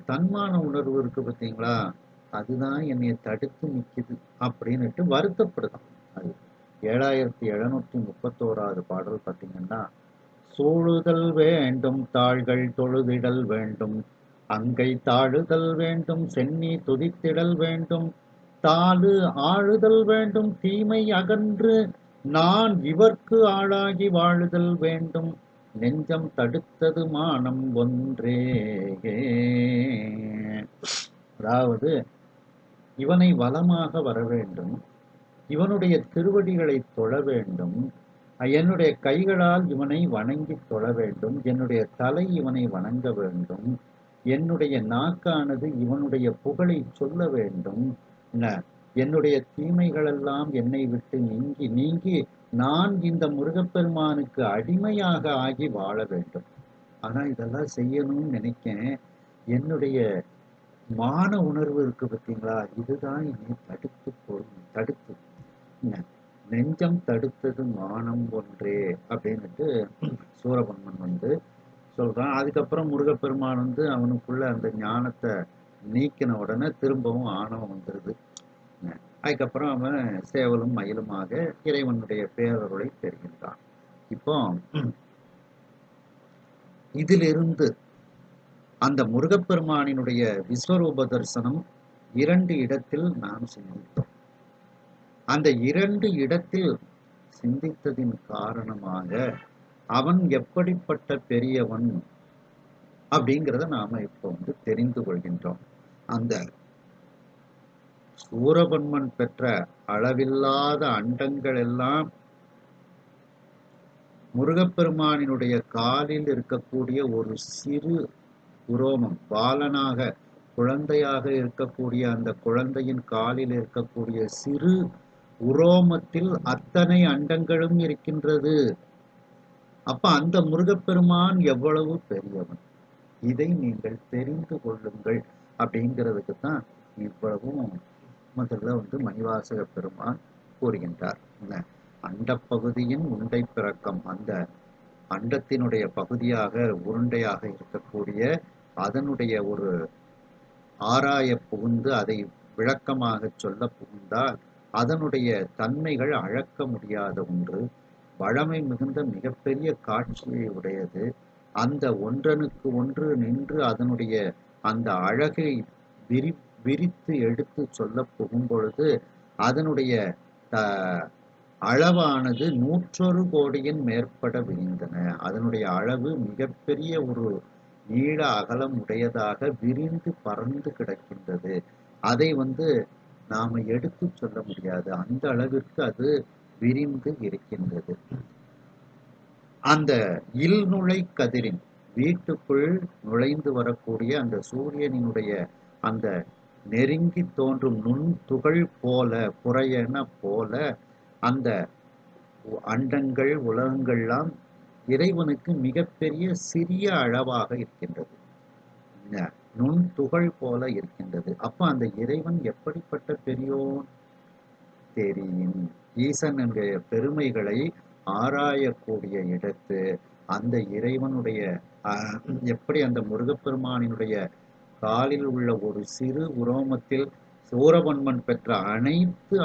தன்மான உணர்வு இருக்கு பார்த்தீங்களா, அதுதான் என்னைய தடுத்து நிக்குது அப்படின்னுட்டு வருத்தப்படுதான். அது 7731வது பாடல் பார்த்தீங்கன்னா, சூழுதல் வேண்டும் தாள்கள் தொழுதிடல் வேண்டும், அங்கை தாழுதல் வேண்டும் சென்னி துதித்திடல் வேண்டும், தாழு ஆழுதல் வேண்டும் தீமை அகன்று நான் இவர்க்கு ஆளாகி வாழுதல் வேண்டும், நெஞ்சம் தடுத்தது மானம் ஒன்றே. அதாவது இவனை வலமாக வர வேண்டும், இவனுடைய திருவடிகளை தொழ வேண்டும், என்னுடைய கைகளால் இவனை வணங்கி தொழ வேண்டும், என்னுடைய தலை இவனை வணங்க வேண்டும், என்னுடைய நாக்கானது இவனுடைய புகழை சொல்ல வேண்டும், என்னுடைய தீமைகளெல்லாம் என்னை விட்டு நீங்கி நான் இந்த முருகப்பெருமானுக்கு அடிமையாக ஆகி வாழ வேண்டும். ஆனா இதெல்லாம் செய்யணும்னு நினைக்கேன், என்னுடைய மான உணர்வு இருக்கு பார்த்தீங்களா, இதுதான் என்னை தடுத்து நெஞ்சம் தடுத்தது மானம் ஒன்றே அப்படின்னுட்டு சூரபன்மன் வந்து சொல்றான். அதுக்கப்புறம் முருகப்பெருமான் வந்து அவனுக்குள்ள அந்த ஞானத்தை நீக்கின உடனே திரும்பவும் ஆணவம் வந்துருது. அதுக்கப்புறம் அவன் சேவலும் மயிலுமாக இறைவனுடைய பேரருளை பெறுகின்றான். இப்போ இதிலிருந்து அந்த முருகப்பெருமானினுடைய விஸ்வரூப தரிசனம் 2 இடத்தில் நாம் சிந்தித்தோம். அந்த 2 இடத்தில் சிந்தித்ததின் காரணமாக அவன் எப்படிப்பட்ட பெரியவன் அப்படிங்கிறத நாம இப்போ வந்து தெரிந்து கொள்கின்றோம். அந்த சூரபன்மன் பெற்ற அளவில்லாத அண்டங்கள் எல்லாம் முருகப்பெருமானினுடைய காலில் இருக்கக்கூடிய ஒரு சிறு உரோமம், பாலனாக குழந்தையாக இருக்கக்கூடிய அந்த குழந்தையின் காலில் இருக்கக்கூடிய சிறு உரோமத்தில் அத்தனை அண்டங்களும் இருக்கின்றது. அப்ப அந்த முருகப்பெருமான் எவ்வளவு பெரியவன், இதை நீங்கள் தெரிந்து கொள்ளுங்கள் அப்படிங்கிறதுக்கு தான் இவ்வளவும் முதல்ல வந்து மணிவாசக பெருமான் கூறுகின்றார். அண்டப்பகுதியின் உண்டை பிறக்கம், அந்த அண்டத்தினுடைய பகுதியாக உருண்டையாக இருக்கக்கூடிய அதனுடைய ஒரு ஆராய புகுந்து அதை விளக்கமாக சொல்ல புகுந்தால் அதனுடைய தன்மைகள் அளக்க முடியாத ஒன்று, வளமை மிகுந்த மிகப்பெரிய காட்சியை உடையது. அந்த ஒன்றனுக்கு ஒன்று நின்று அதனுடைய அந்த அழகை விரித்து எடுத்து சொல்ல புகும் பொழுது அதனுடைய அளவானது 101 கோடியின் மேற்பட விரிந்தன. அதனுடைய அளவு மிகப்பெரிய ஒரு நீள அகலம் உடையதாக விரிந்து பறந்து கிடக்கின்றது. அதை வந்து நாம எடுத்து சொல்ல முடியாது, அந்த அளவிற்கு அது விரிந்து இருக்கின்றது. அந்த இல்நுழை கதிரின் வீட்டுக்குள் நுழைந்து வரக்கூடிய அந்த சூரியனினுடைய அந்த நெருங்கி தோன்றும் நுண் துகள் போல, புறையன போல அந்த அண்டங்கள் உலகங்கள்லாம் இறைவனுக்கு மிகப்பெரிய சிறிய அளவாக இருக்கின்றது, நுண் துகள் போல இருக்கின்றது. அப்ப அந்த இறைவன் எப்படிப்பட்ட பெரியோன் தெரியும். ஈசன் என்கிற பெருமைகளை ஆராயக்கூடிய இடத்து அந்த இறைவனுடைய எப்படி அந்த முருகப்பெருமானினுடைய காலில் உள்ள ஒரு சிறு உரோமத்தில் சூரபன்மன் பெற்ற அனைத்து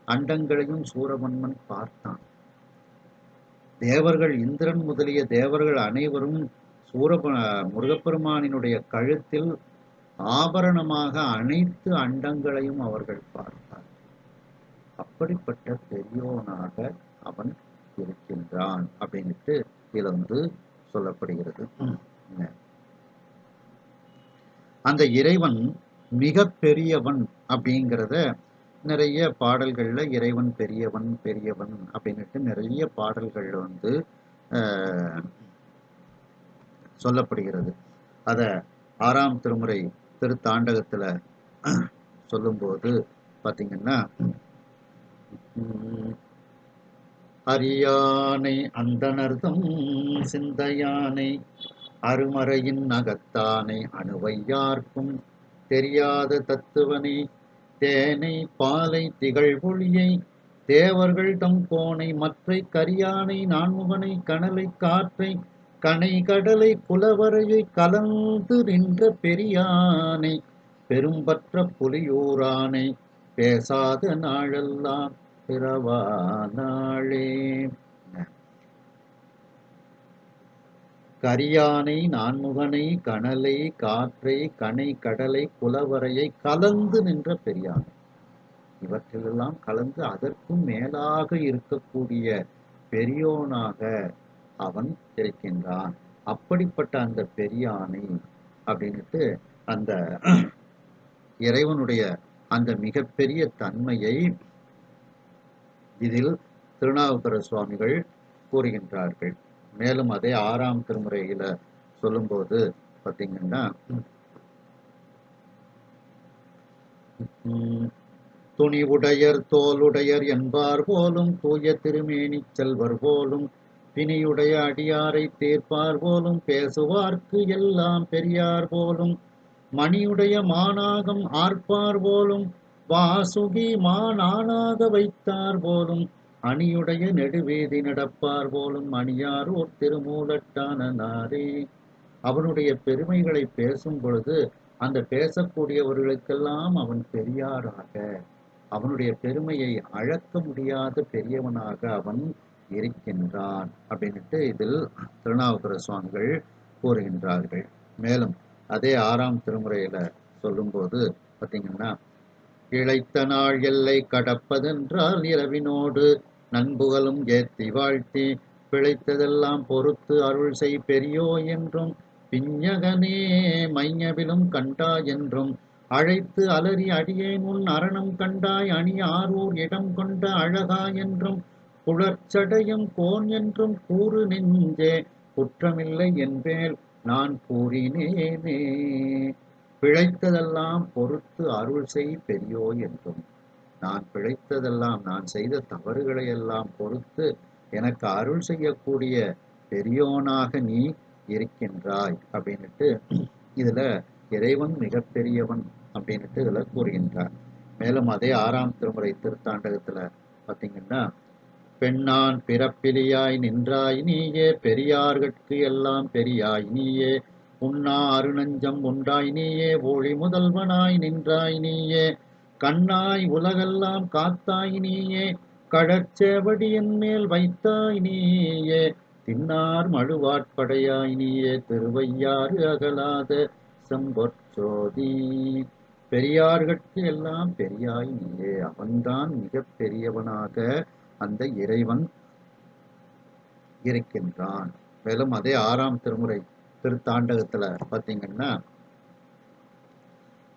அண்டங்களையும் சூரபன்மன் பார்த்தான். தேவர்கள், இந்திரன் முதலிய தேவர்கள் அனைவரும் முருகப்பெருமானினுடைய கழுத்தில் ஆபரணமாக அனைத்து அண்டங்களையும் அவர்கள் பார்த்தார். அப்படிப்பட்ட பெரியோனாக அவன் இருக்கின்றான் அப்படின்ட்டு இதுல சொல்லப்படுகிறது. அந்த இறைவன் மிக பெரியவன் அப்படிங்கிறத நிறைய பாடல்கள்ல இறைவன் பெரியவன் பெரியவன் அப்படின்ட்டு நிறைய பாடல்கள் சொல்லப்படுகிறது. அத 6ஆம் திருமுறை திருத்தாண்டகத்துல சொல்லும்போது பாத்தீங்கன்னா, அறியானை அந்தணர்தம் சிந்தையானை அருமறையின் அகத்தானை அணுவையார்க்கும் தெரியாத தத்துவனை தேனை பாலை திகழ்வொழியை தேவர்கள் தம் கோனை மற்றை கரியானை நான்முகனை கனலை காற்றை கனை கடலை குலவரையை கலந்து நின்ற பெரியானை பெரும்பற்ற புலியூரானை பேசாத நாளெல்லாம் பிறவா நாளே. கரியானை நான்முகனை கனலை காற்றை கனை கடலை குலவரையை கலந்து நின்ற பெரியானை, இவற்றிலெல்லாம் கலந்து அதற்கும் மேலாக இருக்கக்கூடிய பெரியோனாக அவன் இருக்கின்றான். அப்படிப்பட்ட அந்த பெரியானை அப்படின்ட்டு அந்த இறைவனுடைய அந்த மிகப்பெரிய தன்மையை இதில் திருநாவுக்கர சுவாமிகள் கூறுகின்றார்கள். மேலும் அதே 6ஆம் திருமுறையில சொல்லும்போது பார்த்தீங்கன்னா, துணிவுடையர் தோலுடையர் என்பார் போலும் தூய திருமேனி செல்வர் போலும் பிணியுடைய அடியாரை தீர்ப்பார் போலும் பேசுவார்க்கு எல்லாம் பெரியார் போலும் மணியுடைய மானாகம் ஆர்ப்பார் போலும் வாசுகி மானாக வைத்தார் போலும் அணியுடைய நெடுவேதி நடப்பார் போலும் அணியாரோர் திருமூலட்டானாரே. அவனுடைய பெருமைகளை பேசும் பொழுது அந்த பேசக்கூடியவர்களுக்கெல்லாம் அவன் பெரியாராக, அவனுடைய பெருமையை அளக்க முடியாத பெரியவனாக அவன் இருக்கின்றான் அப்படின்ட்டு இதில் திருநாவுக்கர சுவாமிகள் கூறுகின்றார்கள். மேலும் அதே 6ஆம் திருமுறையில சொல்லும்போது பார்த்தீங்கன்னா, இழைத்த நாள் எல்லை கடப்பதென்றால் இரவினோடு நண்புகளும் ஏத்தி வாழ்த்தி பிழைத்ததெல்லாம் பொறுத்து அருள் செய் பெரியோ என்றும் பிஞகனே மையவிலும் கண்டா என்றும் அழைத்து அலறி அடியேன் உன் அரணம் கண்டாய் அணி ஆரூர் இடம் கொண்ட அழகா என்றும் புலர்ச்சடையும் கோன் என்றும் கூறு நெஞ்சே குற்றமில்லை என்பேல் நான் கூறினேனே. பிழைத்ததெல்லாம் பொறுத்து அருள் செய் பெரியோ என்றும், நான் பிழைத்ததெல்லாம் நான் செய்த தவறுகளை எல்லாம் பொறுத்து எனக்கு அருள் செய்யக்கூடிய பெரியோனாக நீ இருக்கின்றாய் அப்படின்ட்டு இதுல இறைவன் மிகப்பெரியவன் அப்படின்ட்டு இதுல கூறுகின்றார். மேலும் அதே 6ஆம் திருமுறை திருத்தாண்டகத்துல பார்த்தீங்கன்னா, பெண்ணான் பிறப்பிலியாய் நின்றாய் நீயே பெரியார்கட்கு எல்லாம் பெரியாய் நீயே உண்ணா அருணஞ்சம் உண்டாய் நீயே ஒளி முதல்வனாய் நின்றாய் நீயே கண்ணாய் உலகெல்லாம் காத்தாய் நீயே கடற்சேவடி என் மேல் வைத்தாய் நீயே தின்னார் மழுவாட்படையாய் நீயே திருவையாறு அகலாத செம்பொற்சோதி. பெரியார்கட்கு எல்லாம் பெரியாய் நீயே, அவன்தான் மிக பெரியவனாக அந்த இறைவன் இருக்கின்றான். மேலும் அதே 6ஆம் திருமுறை திருத்தாண்டகத்துல பார்த்தீங்கன்னா,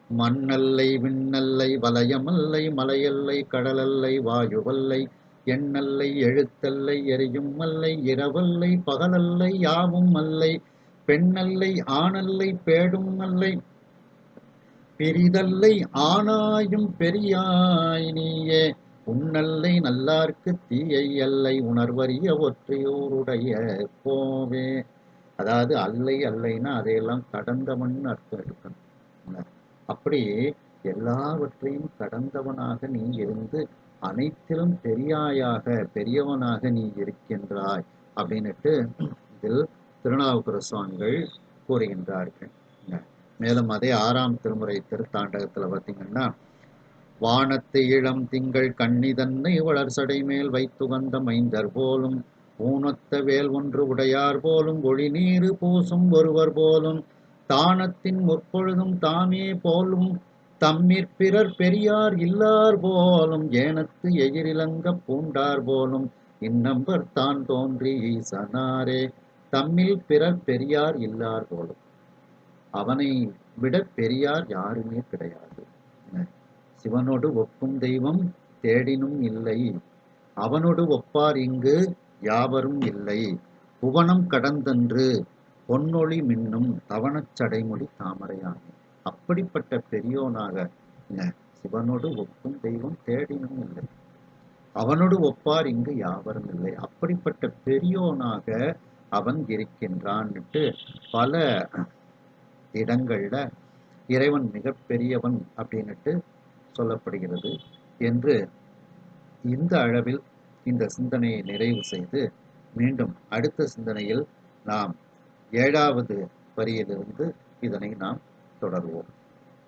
மண்ணல்லை விண்ணல்லை வலயமல்லை மலையல்லை கடலல்லை வாயுவல்லை எண்ணல்லை எழுத்தல்லை எரியும் அல்லை இரவல்லை பகலல்லை யாவும் அல்லை பெண்ணல்லை ஆணல்லை பேடும் அல்லை பிரிதல்லை ஆனாயும் பெரியாய் நீயே உன்னல்லை நல்லார்க்கு தீயை அல்லை உணர்வறிய ஒற்றையோருடைய போவே. அதாவது அல்லை அல்லைன்னா அதையெல்லாம் கடந்தவன் அர்த்தம் இருக்கணும். அப்படி எல்லாவற்றையும் கடந்தவனாக நீ இருந்து அனைத்திலும் பெரியவனாக நீ இருக்கின்றாய் அப்படின்னுட்டு இதில் திருநாவுக்கர சுவாமிகள் கூறுகின்றார்கள். மேலும் அதே 6ஆம் திருமுறை திருத்தாண்டகத்துல பார்த்தீங்கன்னா, வானத்து இளம் திங்கள் கண்ணிதன்னை வளர்சடை மேல் வைத்துகந்த மைந்தர் போலும் ஊனத்த வேல் ஒன்று உடையார் போலும் ஒளிநீரு பூசும் ஒருவர் போலும் தானத்தின் முற்பொழுதும் தாமே போலும் தம்மிற் பெரியார் இல்லார் போலும் ஏனத்து எகிரிலங்க பூண்டார் போலும் இன்னம்பர் தான் தோன்றி ஈசனாரே தம்மில் பிறர் பெரியார் இல்லார் போலும். அவனை விட பெரியார் யாருமே கிடையாது. சிவனோடு ஒக்கும் தெய்வம் தேடினும் இல்லை, அவனோடு ஒப்பார் இங்கு யாவரும் இல்லை, புவனம் கடந்தன்று பொன்னொழி மின்னும் தவணச் சடைமுடி தாமரையானே. அப்படிப்பட்ட பெரியோனாக சிவனோடு ஒக்கும் தெய்வம் தேடினும் இல்லை, அவனோடு ஒப்பார் இங்கு யாவரும் இல்லை, அப்படிப்பட்ட பெரியோனாக அவன் இருக்கின்றான்ட்டு பல இடங்கள்ல இறைவன் மிகப்பெரியவன் அப்படின்னுட்டு சொல்லப்படுகிறது என்று இந்த அளவில் இந்த சிந்தனையை நிறைவு செய்து மீண்டும் அடுத்த சிந்தனையில் நாம் 7வது வரியிலிருந்து இதனை நாம் தொடர்வோம்.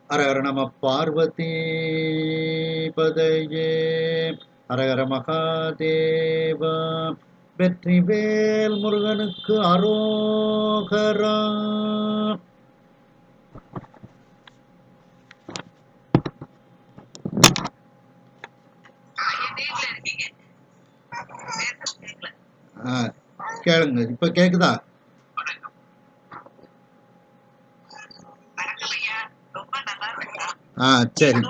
ஹரஹர நம பார்வதி பதையே, ஹரஹர மகாதேவா, வெற்றிவேல் முருகனுக்கு அரோகரா. கேளுங்க, இப்ப கேக்குதா? சரி.